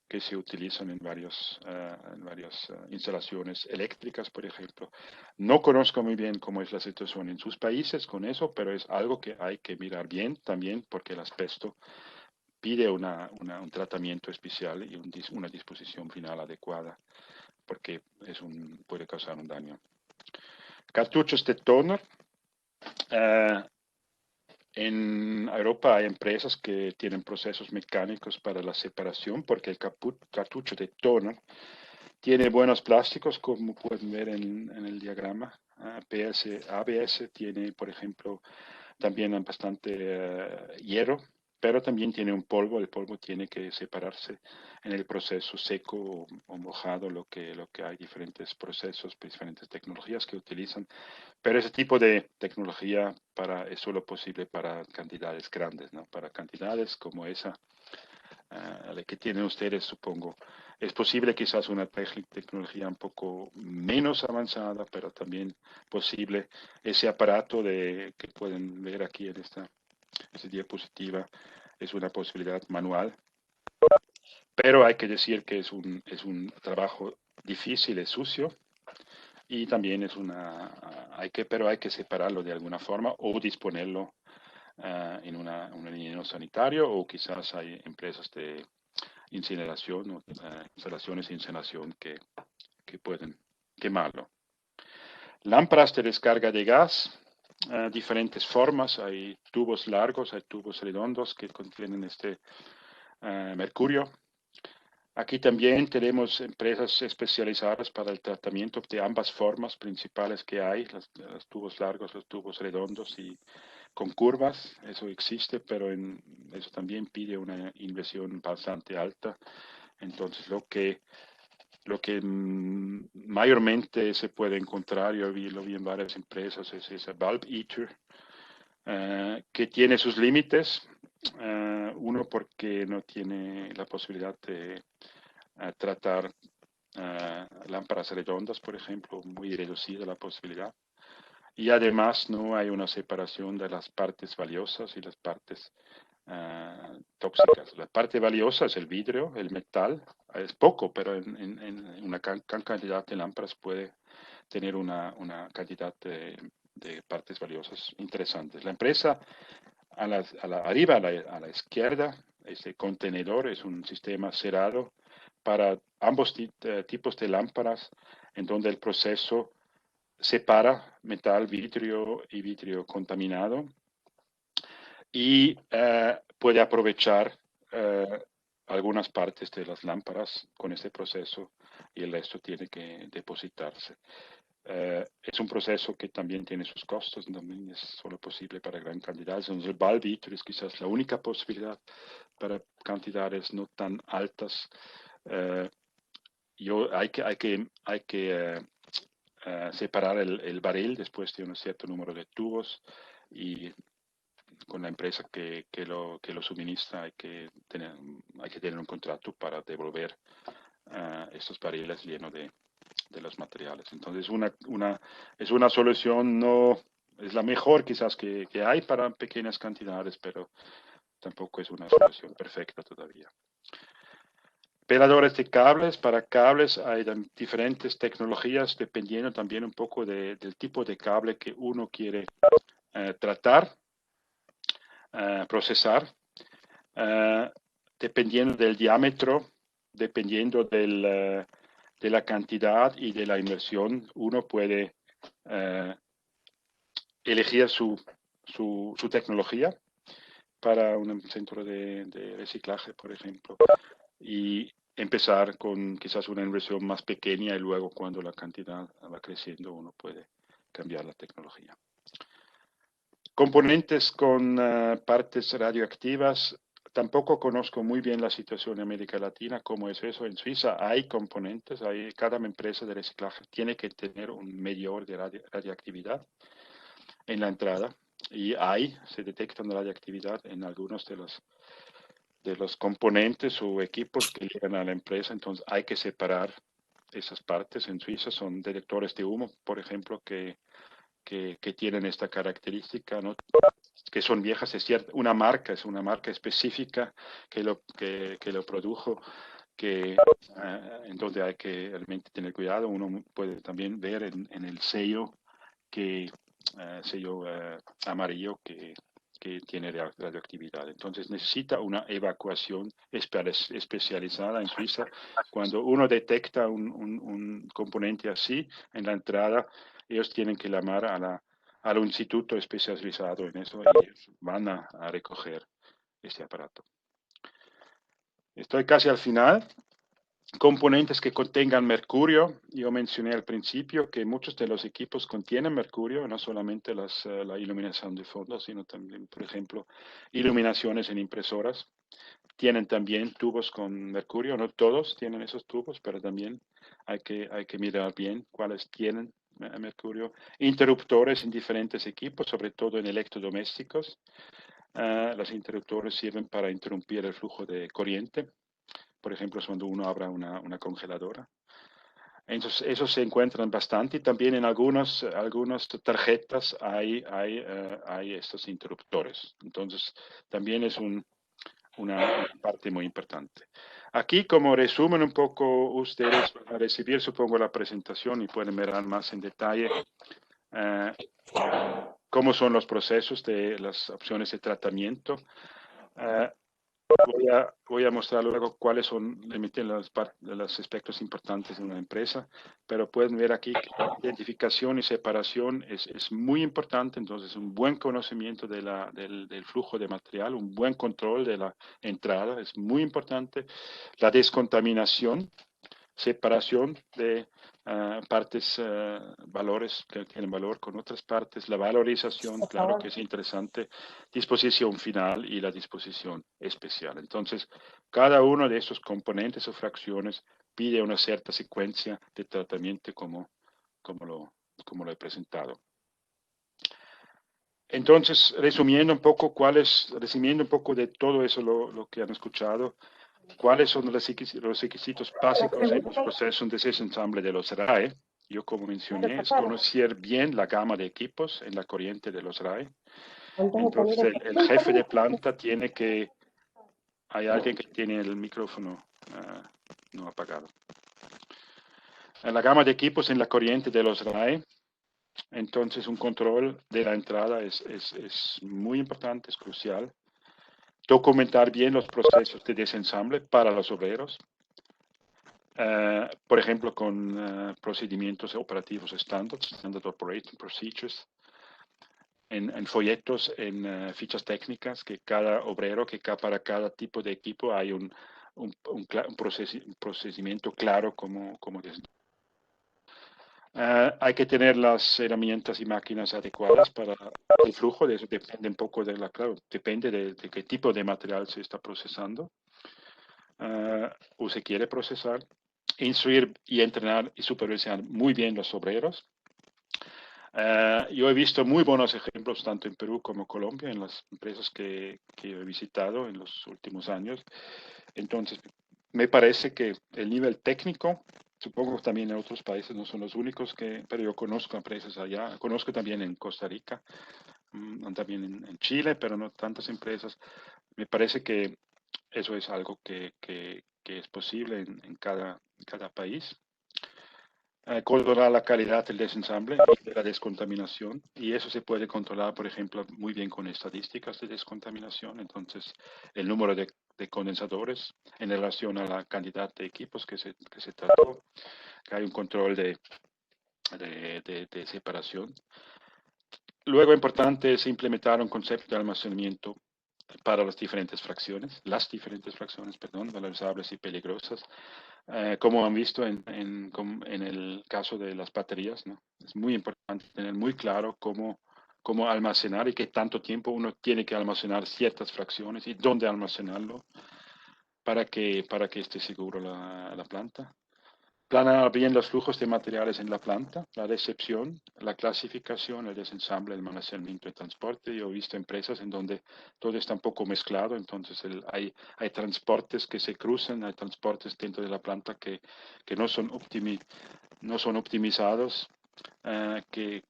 que se utilizan en varias instalaciones eléctricas, por ejemplo. No conozco muy bien cómo es la situación en sus países con eso, pero es algo que hay que mirar bien también, porque el asbesto pide un tratamiento especial y una disposición final adecuada, porque puede causar un daño. Cartuchos de toner. En Europa hay empresas que tienen procesos mecánicos para la separación, porque el cartucho de toner tiene buenos plásticos, como pueden ver en el diagrama. ABS tiene, por ejemplo, también bastante hierro, pero también tiene un polvo. El polvo tiene que separarse en el proceso seco o mojado, lo que hay diferentes procesos, diferentes tecnologías que utilizan. Pero ese tipo de tecnología es solo posible para cantidades grandes, ¿no? Para cantidades como esa la que tienen ustedes, supongo. Es posible quizás una tecnología un poco menos avanzada, pero también posible. Ese aparato que pueden ver aquí en esta diapositiva es una posibilidad manual, pero hay que decir que es un trabajo difícil, es sucio, y también pero hay que separarlo de alguna forma o disponerlo en un relleno sanitario, o quizás hay empresas de incineración o instalaciones de incineración que pueden quemarlo. Lámparas de descarga de gas, diferentes formas, hay tubos largos, hay tubos redondos que contienen este mercurio. Aquí también tenemos empresas especializadas para el tratamiento de ambas formas principales que hay, los tubos largos, los tubos redondos y con curvas. Eso existe, pero eso también pide una inversión bastante alta. Entonces, lo que mayormente se puede encontrar, yo lo vi en varias empresas, es ese bulb heater, que tiene sus límites. Uno, porque no tiene la posibilidad de tratar lámparas redondas, por ejemplo, muy reducida la posibilidad. Y además no hay una separación de las partes valiosas y las partes tóxicas. La parte valiosa es el vidrio, el metal, es poco, pero en una gran cantidad de lámparas puede tener una cantidad de partes valiosas interesantes. La empresa arriba a la izquierda, ese contenedor es un sistema cerrado para ambos tipos de lámparas, en donde el proceso separa metal, vidrio y vidrio contaminado y puede aprovechar algunas partes de las lámparas con este proceso y el resto tiene que depositarse. Es un proceso que también tiene sus costos, también es solo posible para gran cantidad. Entonces, el bulk vitrio es quizás la única posibilidad para cantidades no tan altas. Hay que separar el barril después de un cierto número de tubos y con la empresa que lo suministra hay que tener un contrato para devolver estos barriles llenos de los materiales. Entonces, es una solución, no es la mejor quizás que hay para pequeñas cantidades, pero tampoco es una solución perfecta todavía. Peladores de cables, para cables hay diferentes tecnologías dependiendo también un poco del tipo de cable que uno quiere tratar, procesar, dependiendo del diámetro, dependiendo de la cantidad y de la inversión, uno puede elegir su tecnología para un centro de reciclaje, por ejemplo, y empezar con quizás una inversión más pequeña y luego cuando la cantidad va creciendo uno puede cambiar la tecnología. Componentes con partes radioactivas. Tampoco conozco muy bien la situación en América Latina, cómo es eso. En Suiza hay componentes, cada empresa de reciclaje tiene que tener un medidor de radioactividad en la entrada y se detectan radioactividad en algunos de los componentes o equipos que llegan a la empresa, entonces hay que separar esas partes. En Suiza son detectores de humo, por ejemplo, que tienen esta característica, ¿no? Que son viejas, es cierto, es una marca específica que lo produjo, en donde hay que realmente tener cuidado. Uno puede también ver en el sello sello amarillo que tiene radioactividad. Entonces necesita una evacuación especializada en Suiza. Cuando uno detecta un componente así en la entrada, ellos tienen que llamar al instituto especializado en eso y ellos van a recoger este aparato. Estoy casi al final. Componentes que contengan mercurio. Yo mencioné al principio que muchos de los equipos contienen mercurio, no solamente la iluminación de fondo, sino también, por ejemplo, iluminaciones en impresoras. Tienen también tubos con mercurio, no todos tienen esos tubos, pero también hay que mirar bien cuáles tienen mercurio. Interruptores en diferentes equipos, sobre todo en electrodomésticos. Los interruptores sirven para interrumpir el flujo de corriente. Por ejemplo, es cuando uno abra una congeladora. Entonces, esos se encuentran bastante y también en algunas tarjetas hay estos interruptores. Entonces, también es una parte muy importante. Aquí, como resumen un poco, ustedes van a recibir, supongo, la presentación y pueden ver más en detalle cómo son los procesos de las opciones de tratamiento. Voy a mostrar luego cuáles son los aspectos importantes de una empresa, pero pueden ver aquí que la identificación y separación es muy importante, entonces un buen conocimiento del flujo de material, un buen control de la entrada es muy importante, la descontaminación, separación de partes, valores que tienen valor con otras partes, la valorización, claro que es interesante, disposición final y la disposición especial. Entonces, cada uno de estos componentes o fracciones pide una cierta secuencia de tratamiento como lo he presentado. Entonces, resumiendo un poco de todo eso lo que han escuchado, ¿Cuáles son los requisitos básicos en los procesos de desensamble de los RAE? Yo, como mencioné, es conocer bien la gama de equipos en la corriente de los RAE. Entonces, el jefe de planta tiene que... Hay alguien que tiene el micrófono no apagado. En la gama de equipos en la corriente de los RAE, entonces un control de la entrada es muy importante, es crucial. Documentar bien los procesos de desensamble para los obreros. Por ejemplo, con procedimientos operativos estándar, Standard Operating Procedures, en folletos, en fichas técnicas, que cada obrero, para cada tipo de equipo hay un procedimiento claro como hay que tener las herramientas y máquinas adecuadas para el flujo, de eso depende un poco claro, depende de qué tipo de material se está procesando o se quiere procesar. Instruir y entrenar y supervisar muy bien los obreros. Yo he visto muy buenos ejemplos tanto en Perú como Colombia en las empresas que he visitado en los últimos años. Entonces, me parece que el nivel técnico, supongo que también en otros países no son los únicos pero yo conozco empresas allá, conozco también en Costa Rica, también en Chile, pero no tantas empresas. Me parece que eso es algo que es posible en cada país. Controlar la calidad del desensamble y de la descontaminación. Y eso se puede controlar, por ejemplo, muy bien con estadísticas de descontaminación. Entonces, el número de condensadores en relación a la cantidad de equipos que se trató, que hay un control de separación. Luego, importante es implementar un concepto de almacenamiento para las diferentes fracciones, valorizables y peligrosas. Como han visto en el caso de las baterías, ¿no? Es muy importante tener muy claro cómo almacenar y qué tanto tiempo uno tiene que almacenar ciertas fracciones y dónde almacenarlo para que esté seguro la planta. Planear bien los flujos de materiales en la planta, la recepción, la clasificación, el desensamble, el almacenamiento y transporte. Yo he visto empresas en donde todo está un poco mezclado, entonces hay transportes que se cruzan, hay transportes dentro de la planta que no son optimizados, que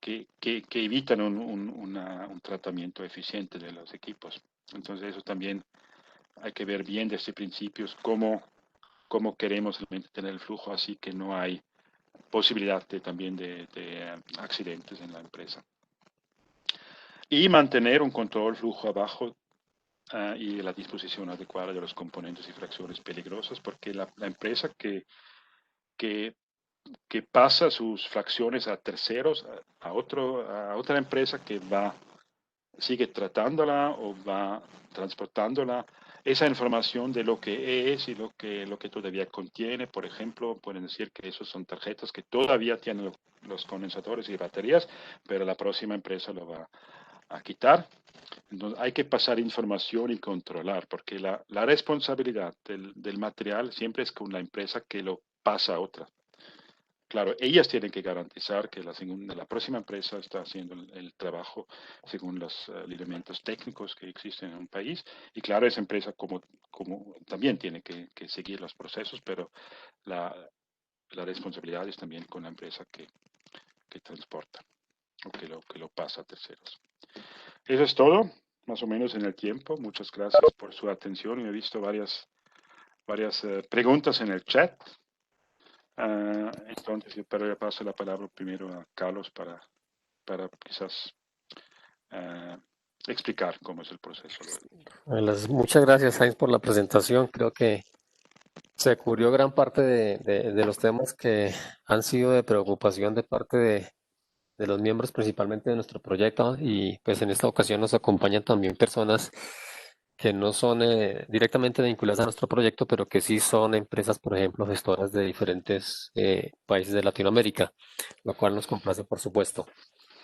evitan un tratamiento eficiente de los equipos. Entonces eso también hay que ver bien desde principios cómo queremos realmente tener el flujo, así que no hay posibilidad también de accidentes en la empresa. Y mantener un control flujo abajo y la disposición adecuada de los componentes y fracciones peligrosas, porque la empresa que pasa sus fracciones a terceros, a otra empresa que sigue tratándola o va transportándola, esa información de lo que es y lo que todavía contiene. Por ejemplo, pueden decir que esos son tarjetas que todavía tienen los condensadores y baterías, pero la próxima empresa lo va a quitar. Entonces hay que pasar información y controlar, porque la responsabilidad del material siempre es con la empresa que lo pasa a otra. Claro, ellas tienen que garantizar que la próxima empresa está haciendo el trabajo según los lineamientos técnicos que existen en un país. Y claro, esa empresa como también tiene que seguir los procesos, pero la responsabilidad es también con la empresa que transporta o que lo pasa a terceros. Eso es todo, más o menos en el tiempo. Muchas gracias por su atención. He visto varias preguntas en el chat. Entonces, yo le paso la palabra primero a Carlos para quizás explicar cómo es el proceso. Muchas gracias, Heinz, por la presentación. Creo que se cubrió gran parte de los temas que han sido de preocupación de parte de los miembros, principalmente de nuestro proyecto. Y pues en esta ocasión nos acompañan también personas que no son directamente vinculadas a nuestro proyecto, pero que sí son empresas, por ejemplo, gestoras de diferentes países de Latinoamérica, lo cual nos complace, por supuesto.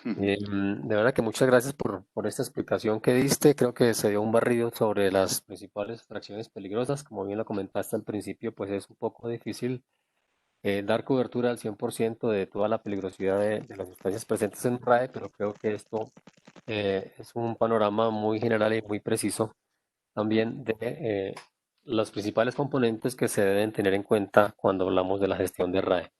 De verdad que muchas gracias por esta explicación que diste. Creo que se dio un barrido sobre las principales fracciones peligrosas. Como bien lo comentaste al principio, pues es un poco difícil dar cobertura al 100% de toda la peligrosidad de las sustancias presentes en RAE, pero creo que esto es un panorama muy general y muy preciso también de los principales componentes que se deben tener en cuenta cuando hablamos de la gestión de RAE.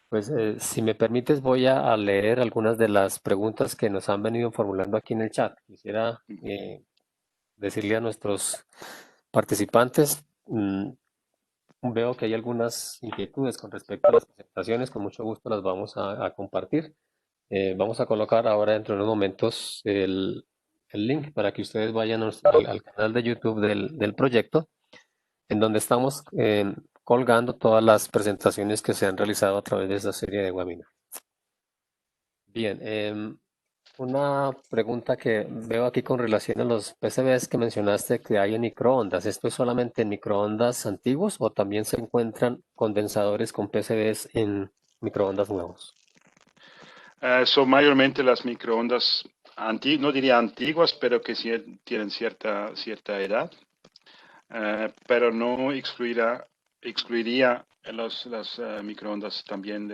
Pues si me permites voy a leer algunas de las preguntas que nos han venido formulando aquí en el chat. Quisiera decirle a nuestros participantes, veo que hay algunas inquietudes con respecto a las presentaciones, con mucho gusto las vamos a compartir. Vamos a colocar ahora dentro de unos momentos el link para que ustedes vayan al canal de YouTube del proyecto, en donde estamos colgando todas las presentaciones que se han realizado a través de esta serie de webinars. Bien, una pregunta que veo aquí con relación a los PCBs que mencionaste que hay en microondas. ¿Esto es solamente en microondas antiguos o también se encuentran condensadores con PCBs en microondas nuevos? Son mayormente las microondas, no diría antiguas, pero que tienen cierta edad. Pero no excluiría las microondas también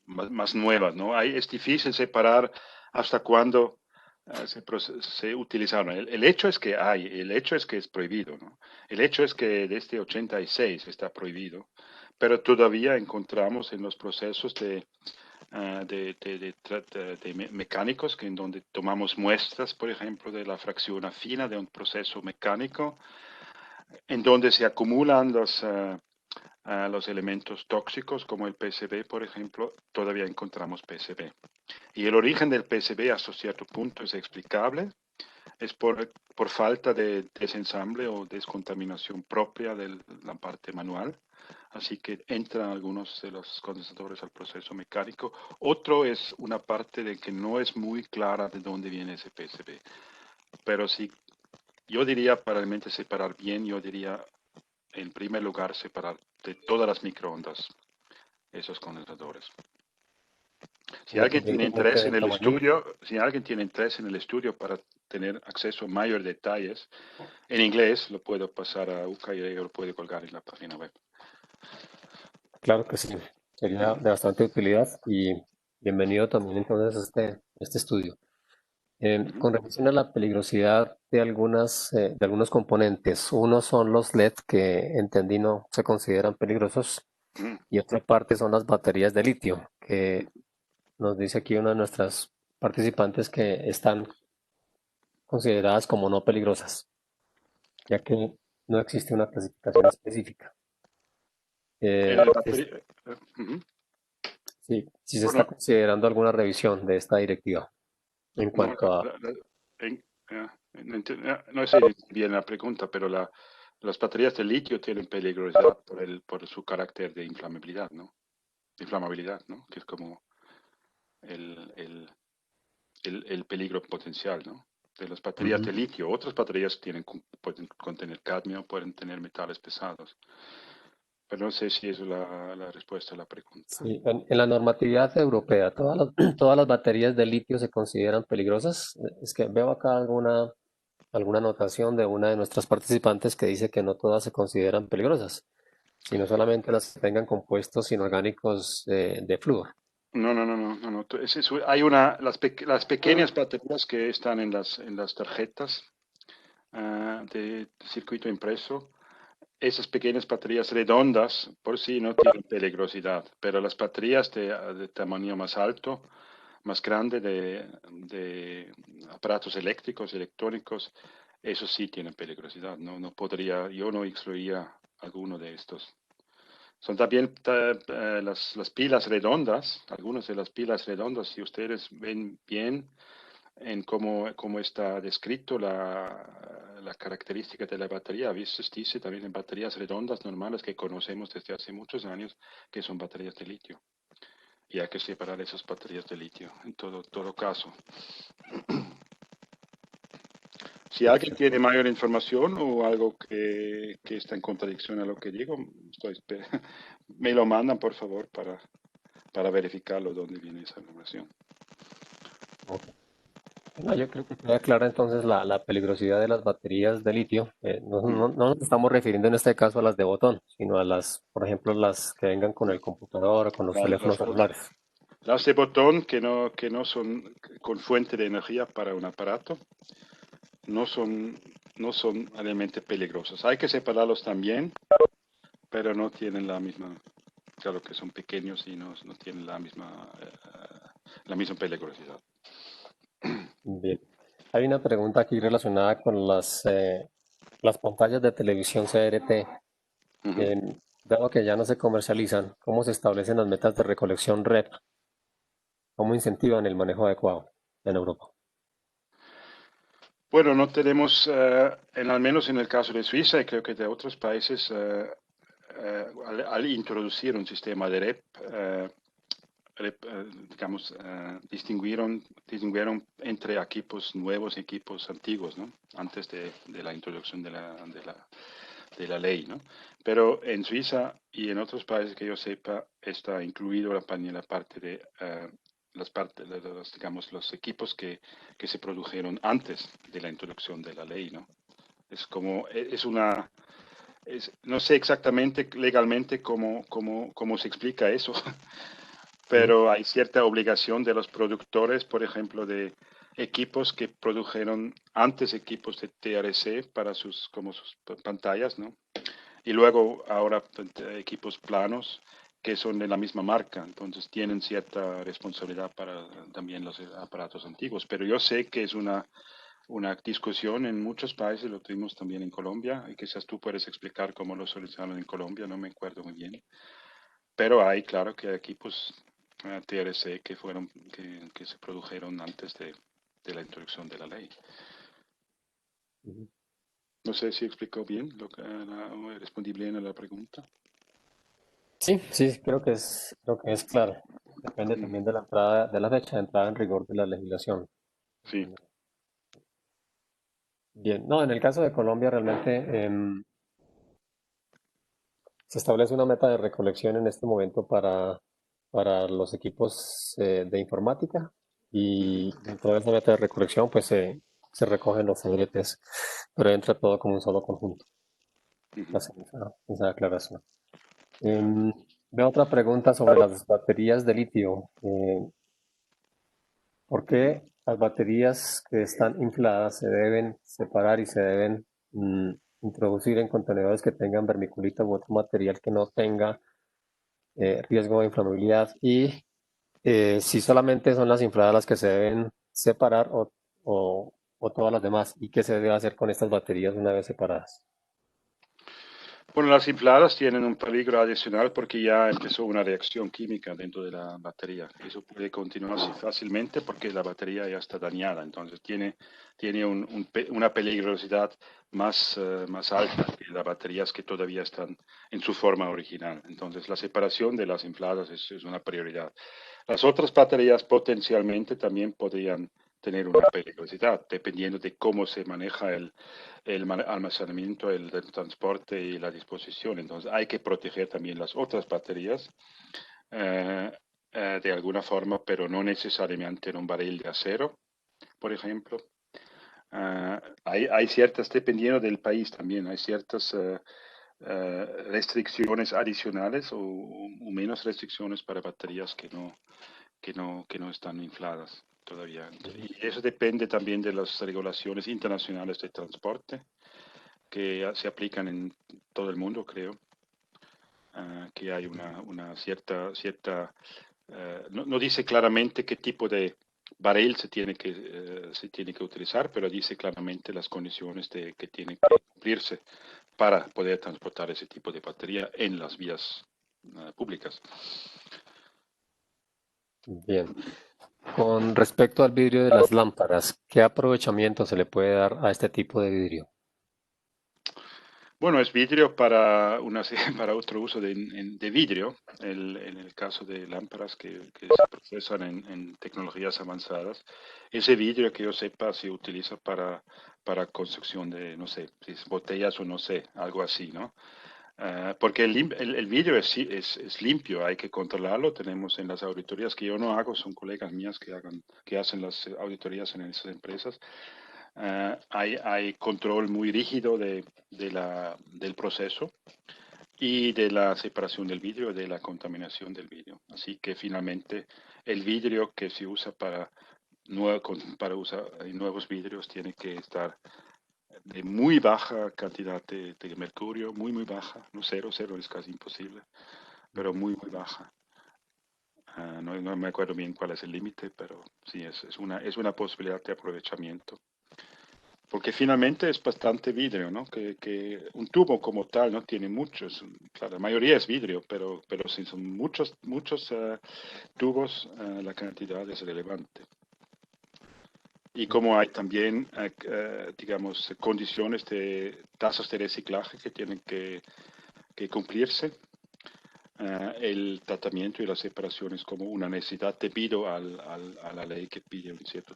más nuevas, ¿no? Es difícil separar hasta cuándo se utilizaron. El hecho es que el hecho es que es prohibido, ¿no? El hecho es que desde 86 está prohibido, pero todavía encontramos en los procesos de mecánicos, en donde tomamos muestras, por ejemplo, de la fracción afina de un proceso mecánico, en donde se acumulan los elementos tóxicos, como el PCB, por ejemplo, todavía encontramos PCB. Y el origen del PCB hasta cierto punto es explicable, es por falta de desensamble o descontaminación propia de la parte manual. Así que entran algunos de los condensadores al proceso mecánico. Otro es una parte de que no es muy clara de dónde viene ese PCB. Pero sí, yo diría, para realmente separar bien, yo diría, en primer lugar, separar de todas las microondas esos condensadores. Si alguien tiene interés en el estudio, para tener acceso a mayores detalles, en inglés lo puedo pasar a UCA y lo puedo colgar en la página web. Claro que sí, sería de bastante utilidad y bienvenido también entonces a este estudio. Con relación a la peligrosidad de algunos componentes, uno son los LED que entendí no se consideran peligrosos y otra parte son las baterías de litio, que nos dice aquí una de nuestras participantes que están consideradas como no peligrosas, ya que no existe una clasificación específica. Sí, si se está considerando alguna revisión de esta directiva en cuanto a... No sé bien la pregunta, pero las baterías de litio tienen peligrosidad por su carácter de inflamabilidad, ¿no? Que es como el peligro potencial, ¿no? De las baterías de litio. Otras baterías pueden contener cadmio, pueden tener metales pesados. Pero no sé si es la respuesta a la pregunta. Sí, en la normatividad europea, todas las baterías de litio se consideran peligrosas. Es que veo acá alguna anotación de una de nuestras participantes que dice que no todas se consideran peligrosas, sino solamente las que tengan compuestos inorgánicos de flúor. No. Hay las pequeñas baterías que están en las tarjetas de circuito impreso. Esas pequeñas baterías redondas por sí no tienen peligrosidad, pero las baterías de tamaño más alto, más grande, de aparatos eléctricos, electrónicos, esos sí tienen peligrosidad. Yo no excluiría alguno de estos. Son también las pilas redondas, algunas de las pilas redondas, si ustedes ven bien en cómo está descrito la característica de la batería. A veces dice también en baterías redondas normales que conocemos desde hace muchos años que son baterías de litio. Y hay que separar esas baterías de litio en todo caso. Si alguien tiene mayor información o algo que está en contradicción a lo que digo, me lo mandan por favor para verificarlo dónde viene esa información. Okay. No, yo creo que queda clara entonces la peligrosidad de las baterías de litio. No nos estamos refiriendo en este caso a las de botón, sino a por ejemplo, las que vengan con el computador o con los teléfonos celulares. Las de botón que no son con fuente de energía para un aparato, no no son realmente peligrosos. Hay que separarlos también, pero no tienen la misma, claro que son pequeños y no tienen la misma peligrosidad. Bien. Hay una pregunta aquí relacionada con las pantallas de televisión CRT. Ujú. Dado que ya no se comercializan, ¿cómo se establecen las metas de recolección REP? ¿Cómo incentivan el manejo adecuado en Europa? Bueno, no tenemos, al menos en el caso de Suiza y creo que de otros países, al introducir un sistema de REP, digamos, distinguieron entre equipos nuevos y equipos antiguos, ¿no? Antes de la introducción de la ley, ¿no? Pero en Suiza y en otros países que yo sepa, está incluido en la parte de digamos, los equipos que se produjeron antes de la introducción de la ley, ¿no? Es como, no sé exactamente legalmente cómo se explica eso, Ujú. pero hay cierta obligación de los productores, por ejemplo, de equipos que produjeron antes equipos de TRC para sus pantallas, ¿no? Y luego ahora equipos planos que son de la misma marca, entonces tienen cierta responsabilidad para también los aparatos antiguos. Pero yo sé que es una discusión en muchos países, lo tuvimos también en Colombia, y quizás tú puedes explicar cómo lo solucionaron en Colombia, no me acuerdo muy bien. Pero hay, claro, que hay equipos TRC que se produjeron antes de la introducción de la ley. Ujú. No sé si explicó bien, respondí bien a la pregunta. Sí, sí, creo que es claro. Depende Mm, también de la fecha de entrada en rigor de la legislación. sí. Bien, no, en el caso de Colombia realmente se establece una meta de recolección en este momento para los equipos de informática Ujú, y dentro de esa meta de recolección pues se recogen los CDTs, pero entra todo como un solo conjunto. ujú. Hacer esa aclaración. Em, Veo otra pregunta sobre las baterías de litio. ¿Por qué las baterías que están infladas se deben separar y se deben introducir en contenedores que tengan vermiculita u otro material que no tenga riesgo de inflamabilidad? Y si solamente son las infladas las que se deben separar o todas las demás. ¿Y qué se debe hacer con estas baterías una vez separadas? Bueno, las infladas tienen un peligro adicional porque ya empezó una reacción química dentro de la batería. Eso puede continuar así fácilmente porque la batería ya está dañada. Entonces tiene una peligrosidad más alta que las baterías que todavía están en su forma original. Entonces la separación de las infladas es una prioridad. Las otras baterías potencialmente también podrían tener una peligrosidad, dependiendo de cómo se maneja el almacenamiento, el transporte y la disposición. Entonces hay que proteger también las otras baterías eh, de alguna forma, pero no necesariamente en un barril de acero, por ejemplo. Hay ciertas, dependiendo del país también, hay ciertas restricciones adicionales o menos restricciones para baterías que no están infladas todavía. Y eso depende también de las regulaciones internacionales de transporte que se aplican en todo el mundo, creo. Que hay una cierta no dice claramente qué tipo de barril se tiene que utilizar, pero dice claramente las condiciones que tienen que cumplirse para poder transportar ese tipo de batería en las vías públicas. Bien. Con respecto al vidrio de las lámparas, ¿qué aprovechamiento se le puede dar a este tipo de vidrio? Bueno, es vidrio para otro uso de vidrio, en el caso de lámparas que se procesan en tecnologías avanzadas. Ese vidrio que yo sepa se utiliza para construcción de, no sé, si es botellas o no sé, algo así, ¿no? Porque el vidrio es limpio, hay que controlarlo. Tenemos en las auditorías que yo no hago, son colegas mías que hacen las auditorías en esas empresas. Hay control muy rígido del proceso y de la separación del vidrio, de la contaminación del vidrio. Así que finalmente el vidrio que se usa para usar nuevos vidrios tiene que estar de muy baja cantidad de mercurio, muy baja, no cero, cero es casi imposible, pero muy baja. No me acuerdo bien cuál es el límite, pero sí, es una posibilidad de aprovechamiento. Porque finalmente es bastante vidrio, ¿no? Que un tubo como tal no tiene muchos, claro, la mayoría es vidrio, pero si son muchos tubos, la cantidad es relevante. Y como hay también, digamos, condiciones de tasas de reciclaje que tienen que cumplirse, el tratamiento y la separación es como una necesidad debido a la ley que pide un cierto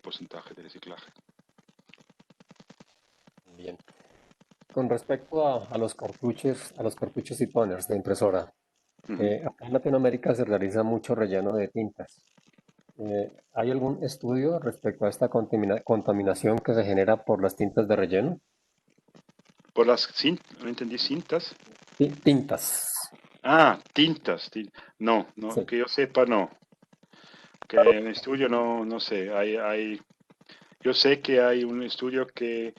porcentaje de reciclaje. Bien. Con respecto a los cartuchos y toners de impresora, Ujú. acá en Latinoamérica se realiza mucho relleno de tintas. ¿Hay algún estudio respecto a esta contaminación que se genera por las tintas de relleno? Por las cintas, no entendí, cintas. Tintas, Tintas. No, no, sí. que yo sepa, no. Que en estudio no sé. Yo sé que hay un estudio que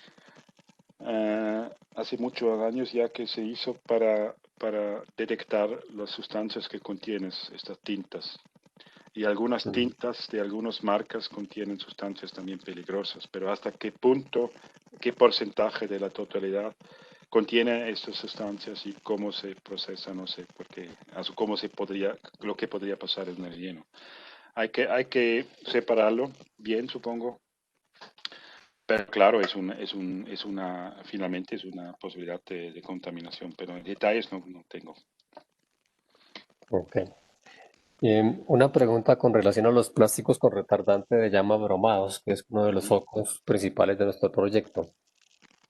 hace muchos años ya que se hizo para detectar las sustancias que contienen estas tintas. Y algunas Mm. tintas de algunas marcas contienen sustancias también peligrosas, pero hasta qué punto, qué porcentaje de la totalidad contiene estas sustancias y cómo se procesa, no sé, porque lo que podría pasar en el relleno. Hay que separarlo bien, supongo, pero claro, finalmente es una posibilidad de contaminación, pero en detalles no tengo. Ok. Una pregunta con relación a los plásticos con retardante de llama bromados, que es uno de los Ujú, focos principales de nuestro proyecto.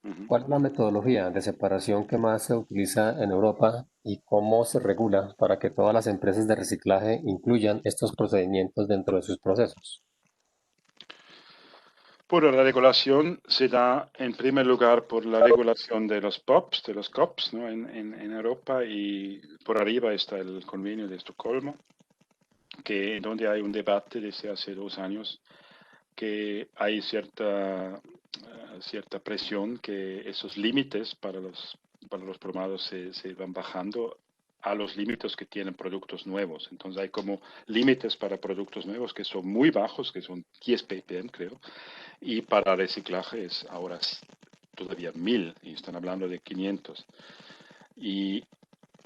ujú. ¿Cuál es la metodología de separación que más se utiliza en Europa y cómo se regula para que todas las empresas de reciclaje incluyan estos procedimientos dentro de sus procesos? Bueno, la regulación se da en primer lugar por la regulación de los POPs, de los COPs, ¿no? En Europa, y por arriba está el convenio de Estocolmo, donde hay un debate desde hace 2 años que hay cierta presión que esos límites para los bromados se van bajando a los límites que tienen productos nuevos. Entonces hay como límites para productos nuevos que son muy bajos, que son 10 ppm creo, y para reciclaje es ahora todavía 1000 y están hablando de 500. Y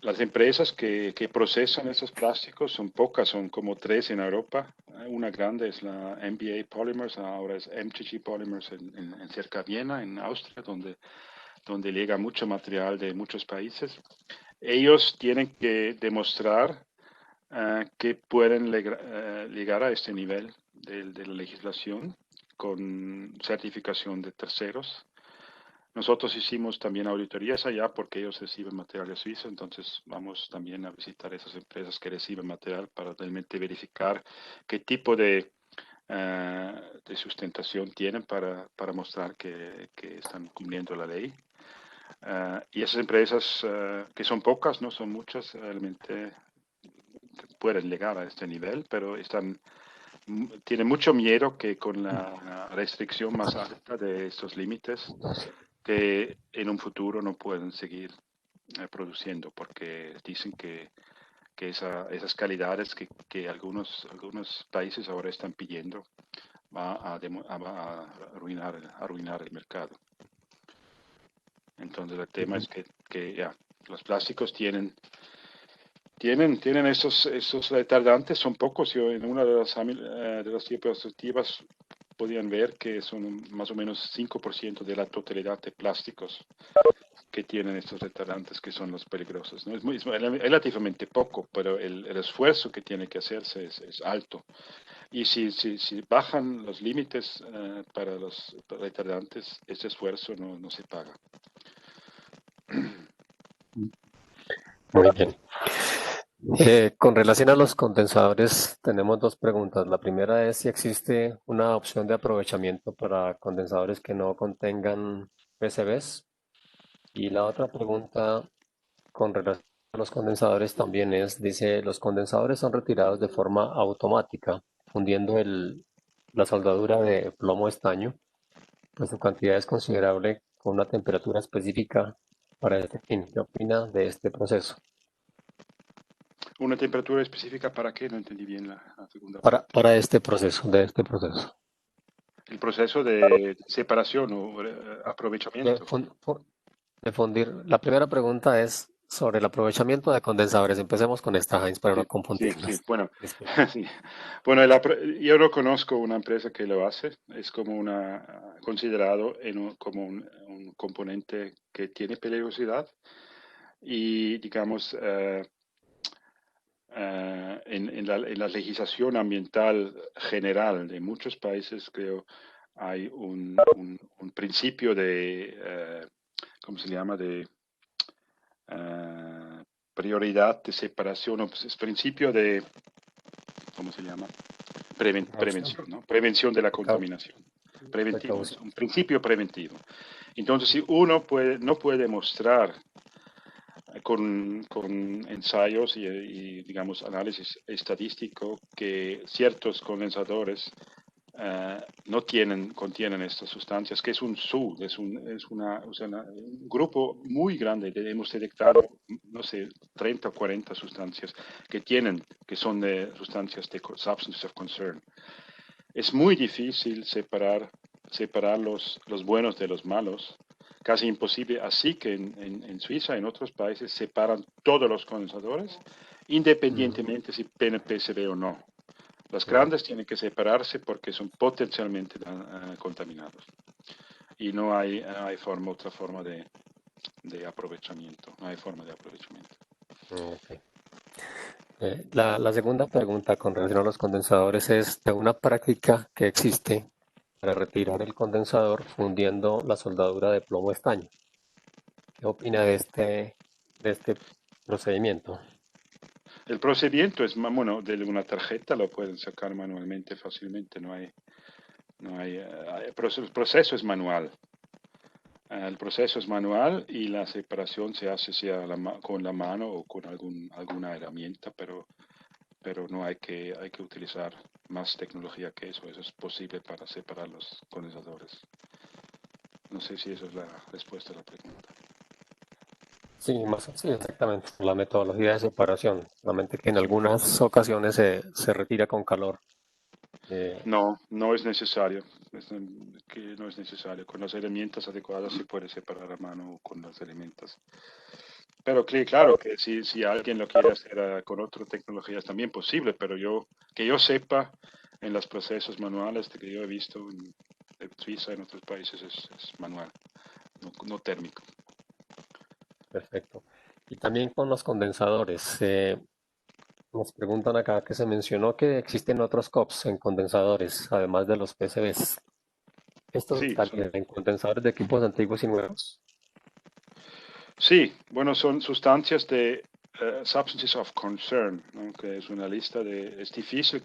las empresas que procesan esos plásticos son pocas, son como 3 en Europa. Una grande es la MBA Polymers, ahora es MTG Polymers en cerca de Viena, en Austria, donde llega mucho material de muchos países. Ellos tienen que demostrar que pueden llegar a este nivel de la legislación con certificación de terceros. Nosotros hicimos también auditorías allá porque ellos reciben material de Suiza, entonces vamos también a visitar esas empresas que reciben material para realmente verificar qué tipo de sustentación tienen para mostrar que están cumpliendo la ley. Y esas empresas, que son pocas, no son muchas, realmente pueden llegar a este nivel, pero tienen mucho miedo que con la restricción más alta de estos límites, que en un futuro no pueden seguir produciendo, porque dicen que esas calidades que algunos países ahora están pidiendo va a arruinar el mercado. Entonces el tema es que ya, los plásticos tienen esos retardantes, son pocos. Yo en una de las diapositivas podían ver que son más o menos 5% de la totalidad de plásticos que tienen estos retardantes que son los peligrosos, ¿no? Es relativamente poco, pero el esfuerzo que tiene que hacerse es alto. Y si bajan los límites para los retardantes, ese esfuerzo no se paga. Muy bien. Con relación a los condensadores, tenemos dos preguntas. La primera es si existe una opción de aprovechamiento para condensadores que no contengan PCBs. Y la otra pregunta con relación a los condensadores también dice, los condensadores son retirados de forma automática, fundiendo la soldadura de plomo estaño. pues su cantidad es considerable con una temperatura específica para este fin. ¿Qué opina de este proceso? ¿Una temperatura específica para qué? No entendí bien la segunda parte. Para este proceso, de este proceso. El proceso de separación o De, aprovechamiento. de fundir. La primera pregunta es sobre el aprovechamiento de condensadores. Empecemos con esta, Heinz, para no Sí, confundirnos. bueno, Disculpe. sí. Bueno, yo no conozco una empresa que lo hace, es como considerado como un componente que tiene peligrosidad y, digamos, en la legislación ambiental general de muchos países, creo, hay un principio de, ¿cómo se llama? De prioridad de separación, o pues, es principio de, ¿cómo se llama? Prevención, ¿no? Prevención de la contaminación. Preventivo, es Precaución. un principio preventivo. Entonces, si uno no puede mostrar con ensayos digamos, análisis estadístico que ciertos condensadores no contienen estas sustancias, que es un SU, un grupo muy grande, hemos detectado, no sé, 30 o 40 sustancias que son de sustancias de substances of concern. Es muy difícil separar los buenos de los malos, casi imposible, así que en Suiza, en otros países, separan todos los condensadores, independientemente si PNP se ve o no. Las grandes tienen que separarse porque son potencialmente contaminados. Y no hay otra forma de aprovechamiento. No hay forma de aprovechamiento. Ok. La segunda pregunta con relación a los condensadores es de una práctica que existe para retirar el condensador fundiendo la soldadura de plomo estaño. ¿Qué opina de este procedimiento? El procedimiento es, bueno, de una tarjeta lo pueden sacar manualmente fácilmente. El proceso es manual. El proceso es manual y la separación se hace sea con la mano o con alguna herramienta, pero no hay que utilizar más tecnología que eso. Eso es posible para separar los condensadores. No sé si eso es la respuesta a la pregunta. Sí, sí, exactamente. La metodología de separación, solamente que en algunas ocasiones se retira con calor. No, no es necesario. Que no es necesario. Con las herramientas adecuadas se puede separar a mano o con las herramientas. Pero claro que si alguien lo quiere hacer con otras tecnologías también posible, pero que yo sepa, en los procesos manuales que yo he visto en Suiza, en otros países, es manual, no térmico. Perfecto. Y también con los condensadores. Nos preguntan acá que se mencionó que existen otros COPs en condensadores, además de los PCBs. ¿Estos Sí, estarían en condensadores de equipos antiguos y nuevos? sí, bueno, son sustancias de substances of concern, ¿no? Que es una lista es difícil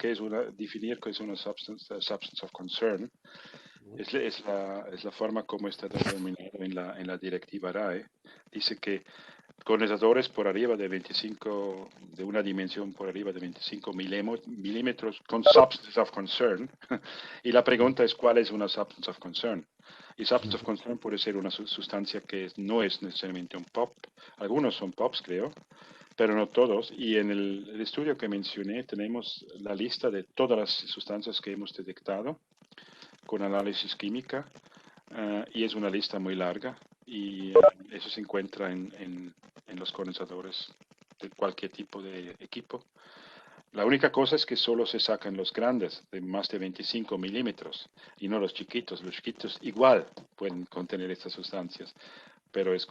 definir qué es una substance of concern. Es la forma como está denominado en la directiva RAE. Dice que condensadores por arriba de 25, de una dimensión por arriba de 25 milímetros con substance of concern. Y la pregunta es, ¿cuál es una substance of concern? Y substance of concern puede ser una sustancia que no es necesariamente un POP. Algunos son POPs, creo, pero no todos. Y en el estudio que mencioné tenemos la lista de todas las sustancias que hemos detectado con análisis química. Y es una lista muy larga y eso se encuentra en los condensadores de cualquier tipo de equipo. La única cosa es que solo se sacan los grandes, de más de 25 milímetros, y no los chiquitos. Los chiquitos igual pueden contener estas sustancias, pero es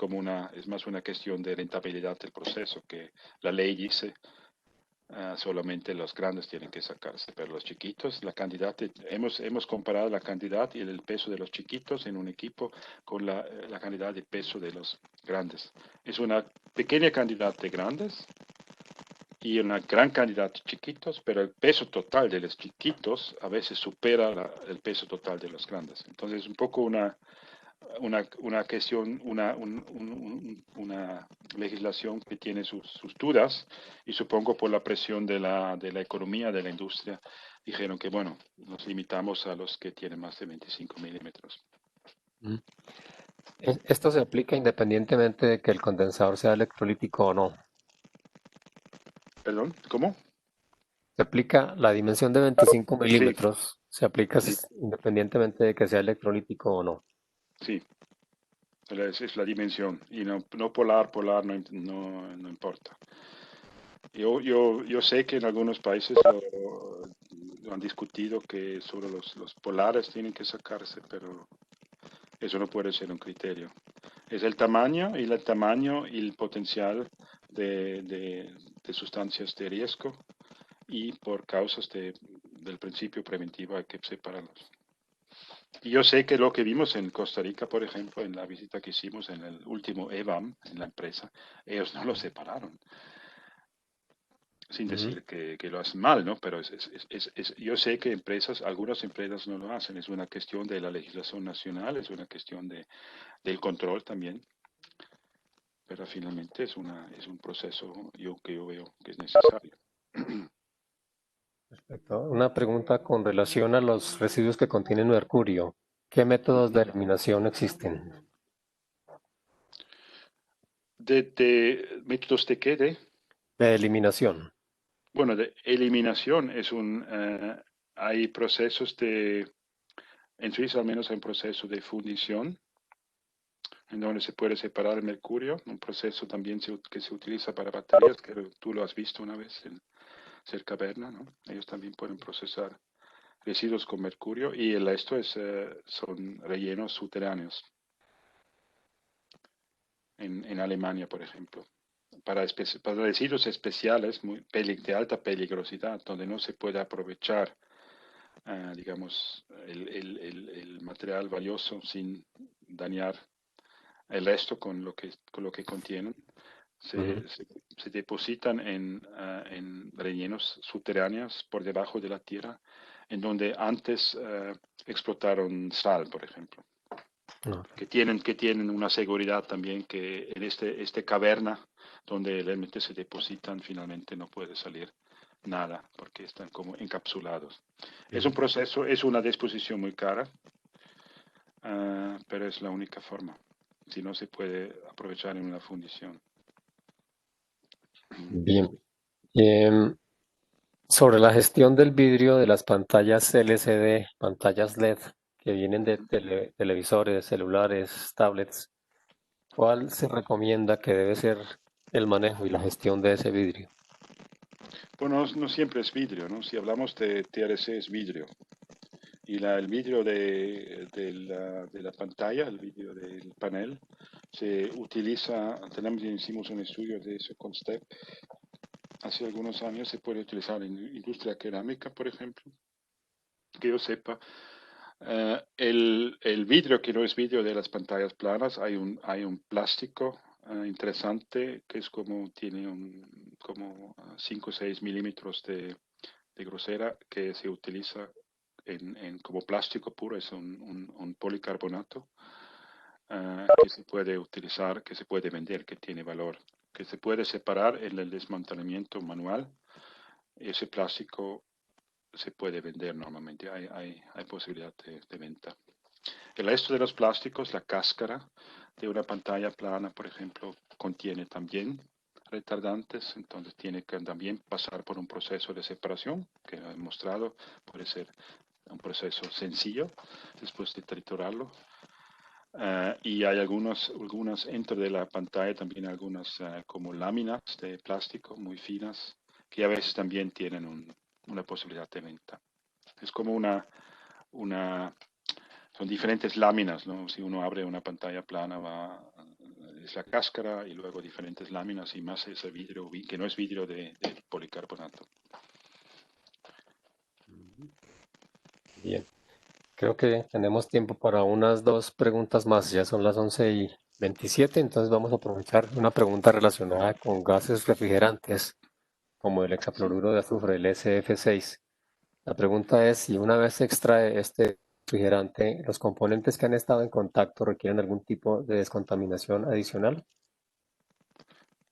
más una cuestión de rentabilidad del proceso, que la ley dice solamente los grandes tienen que sacarse, pero los chiquitos, hemos comparado la cantidad y el peso de los chiquitos en un equipo con la cantidad de peso de los grandes. Es una pequeña cantidad de grandes y una gran cantidad de chiquitos, pero el peso total de los chiquitos a veces supera el peso total de los grandes. Entonces es un poco una cuestión, una legislación que tiene sus dudas y supongo por la presión de la economía, de la industria, dijeron que, bueno, nos limitamos a los que tienen más de 25 milímetros. Mm. Esto se aplica independientemente de que el condensador sea electrolítico o no. Perdón, ¿cómo? Se aplica la dimensión de 25 Sí, milímetros, se aplica sí, independientemente de que sea electrolítico o no. sí. Es la dimensión. Y no polar, no importa. Yo sé que en algunos países lo han discutido que solo los polares tienen que sacarse, pero eso no puede ser un criterio. Es el tamaño y el potencial de sustancias de riesgo y por causas del principio preventivo hay que separarlos. Y yo sé que lo que vimos en Costa Rica, por ejemplo, en la visita que hicimos en el último EVAM, en la empresa, ellos no lo separaron. Sin Ujú. decir que lo hacen mal, ¿no? Pero yo sé que algunas empresas no lo hacen. Es una cuestión de la legislación nacional, es una cuestión del control también. Pero finalmente es un proceso que yo veo que es necesario. Perfecto. Una pregunta con relación a los residuos que contienen mercurio. ¿Qué métodos de eliminación existen? De métodos de qué? De eliminación. Bueno, de eliminación hay en Suiza al menos hay un proceso de fundición en donde se puede separar el mercurio, un proceso también que se utiliza para baterías, que tú lo has visto una vez en cerca de Berna, ¿no? Ellos también pueden procesar residuos con mercurio y el resto son rellenos subterráneos en Alemania, por ejemplo. Para residuos especiales de alta peligrosidad, donde no se puede aprovechar, digamos, el material valioso sin dañar el resto con lo que contienen, Ujú. se depositan en rellenos subterráneos por debajo de la tierra, en donde antes explotaron sal, por ejemplo, No. que tienen una seguridad también que en este caverna donde realmente se depositan finalmente no puede salir nada porque están como encapsulados. Es un Ujú. proceso, es una disposición muy cara, pero es la única forma. Si no se puede aprovechar en una fundición. Bien. Em, Sobre la gestión del vidrio de las pantallas LCD, pantallas LED que vienen de televisores, celulares, tablets, ¿cuál se recomienda que debe ser el manejo y la gestión de ese vidrio? Bueno, no siempre es vidrio, ¿no? Si hablamos de TRC es vidrio. Y el vidrio de la pantalla, el vidrio del panel, se utiliza, hicimos un estudio de eso con STEP, hace algunos años se puede utilizar en industria cerámica, por ejemplo, que yo sepa. El vidrio que no es vidrio de las pantallas planas, hay un plástico interesante que es tiene como 5 o 6 milímetros de grosera que se utiliza como plástico puro, es un policarbonato que se puede utilizar, que se puede vender, que tiene valor, que se puede separar en el desmantelamiento manual. Ese plástico se puede vender normalmente, hay posibilidad de venta. El resto de los plásticos, la cáscara de una pantalla plana, por ejemplo, contiene también retardantes, entonces tiene que también pasar por un proceso de separación, que he mostrado, puede ser un proceso sencillo después de triturarlo. Y hay algunas dentro de la pantalla, también algunas como láminas de plástico muy finas, que a veces también tienen una posibilidad de venta. Es como son diferentes láminas, ¿no? Si uno abre una pantalla plana, es la cáscara y luego diferentes láminas y más ese vidrio, que no es vidrio de policarbonato. Bien, creo que tenemos tiempo para unas dos preguntas más. Ya son las 11:27, entonces vamos a aprovechar una pregunta relacionada con gases refrigerantes, como el Sí. hexafluoruro de azufre, el SF6. La pregunta es si una vez se extrae este refrigerante, los componentes que han estado en contacto requieren algún tipo de descontaminación adicional.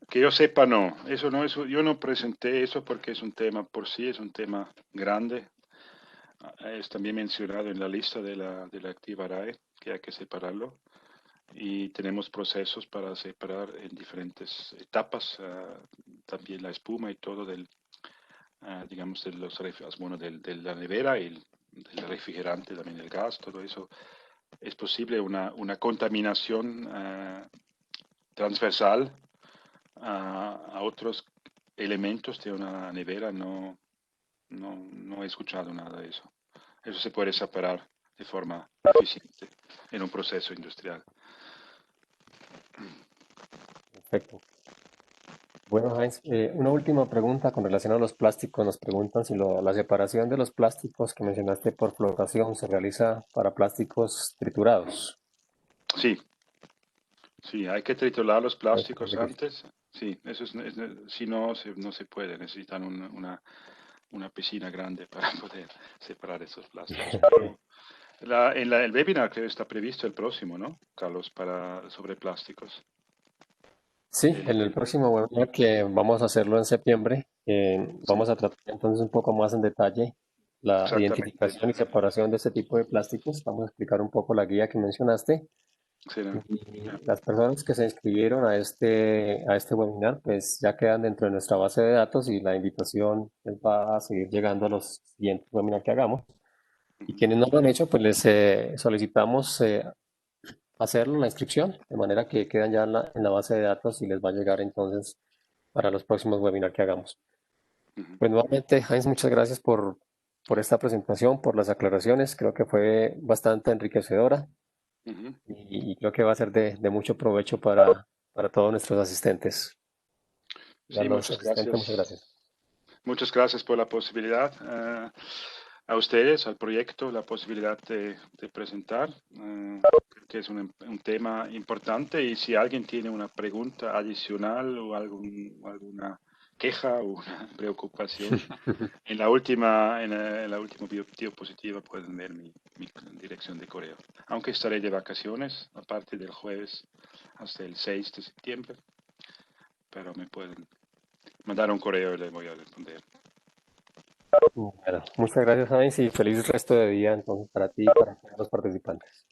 Que yo sepa, no. Eso no es, yo no presenté eso porque es un tema por sí, es un tema grande. es también mencionado en la lista de la activa RAE, que hay que separarlo. Y tenemos procesos para separar en diferentes etapas, también la espuma y todo digamos, de los bueno, de la nevera y del refrigerante, también el gas, todo eso. Es posible una contaminación transversal a otros elementos de una nevera. No he escuchado nada de eso. Eso se puede separar de forma eficiente en un proceso industrial. Perfecto. Bueno, Heinz, una última pregunta con relación a los plásticos. Nos preguntan si la separación de los plásticos que mencionaste por flotación se realiza para plásticos triturados. Sí, sí, hay que triturar los Ay, plásticos parece que sí. antes. Sí, eso si no, no se puede. Necesitan una piscina grande para poder separar esos plásticos. Pero el webinar creo está previsto el próximo, ¿no, Carlos? Sobre plásticos. Sí, en el El- próximo webinar que vamos a hacerlo en septiembre, sí, vamos a tratar entonces un poco más en detalle la exactamente. identificación y separación de este tipo de plásticos. Vamos a explicar un poco la guía que mencionaste. Sí, ¿no? Y Ya. las personas que se inscribieron a este webinar, pues ya quedan dentro de nuestra base de datos y la invitación les va a seguir llegando a los siguientes webinars que hagamos. Y Ujú, quienes no lo han hecho, pues les solicitamos hacerlo, la inscripción, de manera que quedan ya en la base de datos y les va a llegar entonces para los próximos webinars que hagamos. ujú, Pues nuevamente, Heinz, muchas gracias por esta presentación, por las aclaraciones. Creo que fue bastante enriquecedora ujú. y creo que va a ser de mucho provecho para todos nuestros asistentes. Y a Sí, los muchas asistentes, muchas gracias. gracias. Muchas gracias por la posibilidad, a ustedes, al proyecto, la posibilidad de presentar. Creo que es un tema importante y si alguien tiene una pregunta adicional o alguna queja o una preocupación, en la última diapositiva pueden ver mi dirección de correo. Aunque estaré de vacaciones a partir del jueves hasta el 6 de septiembre, pero me pueden mandar un correo y les voy a responder. Bueno, muchas gracias, Heinz, y feliz resto de día entonces para ti y para todos los participantes.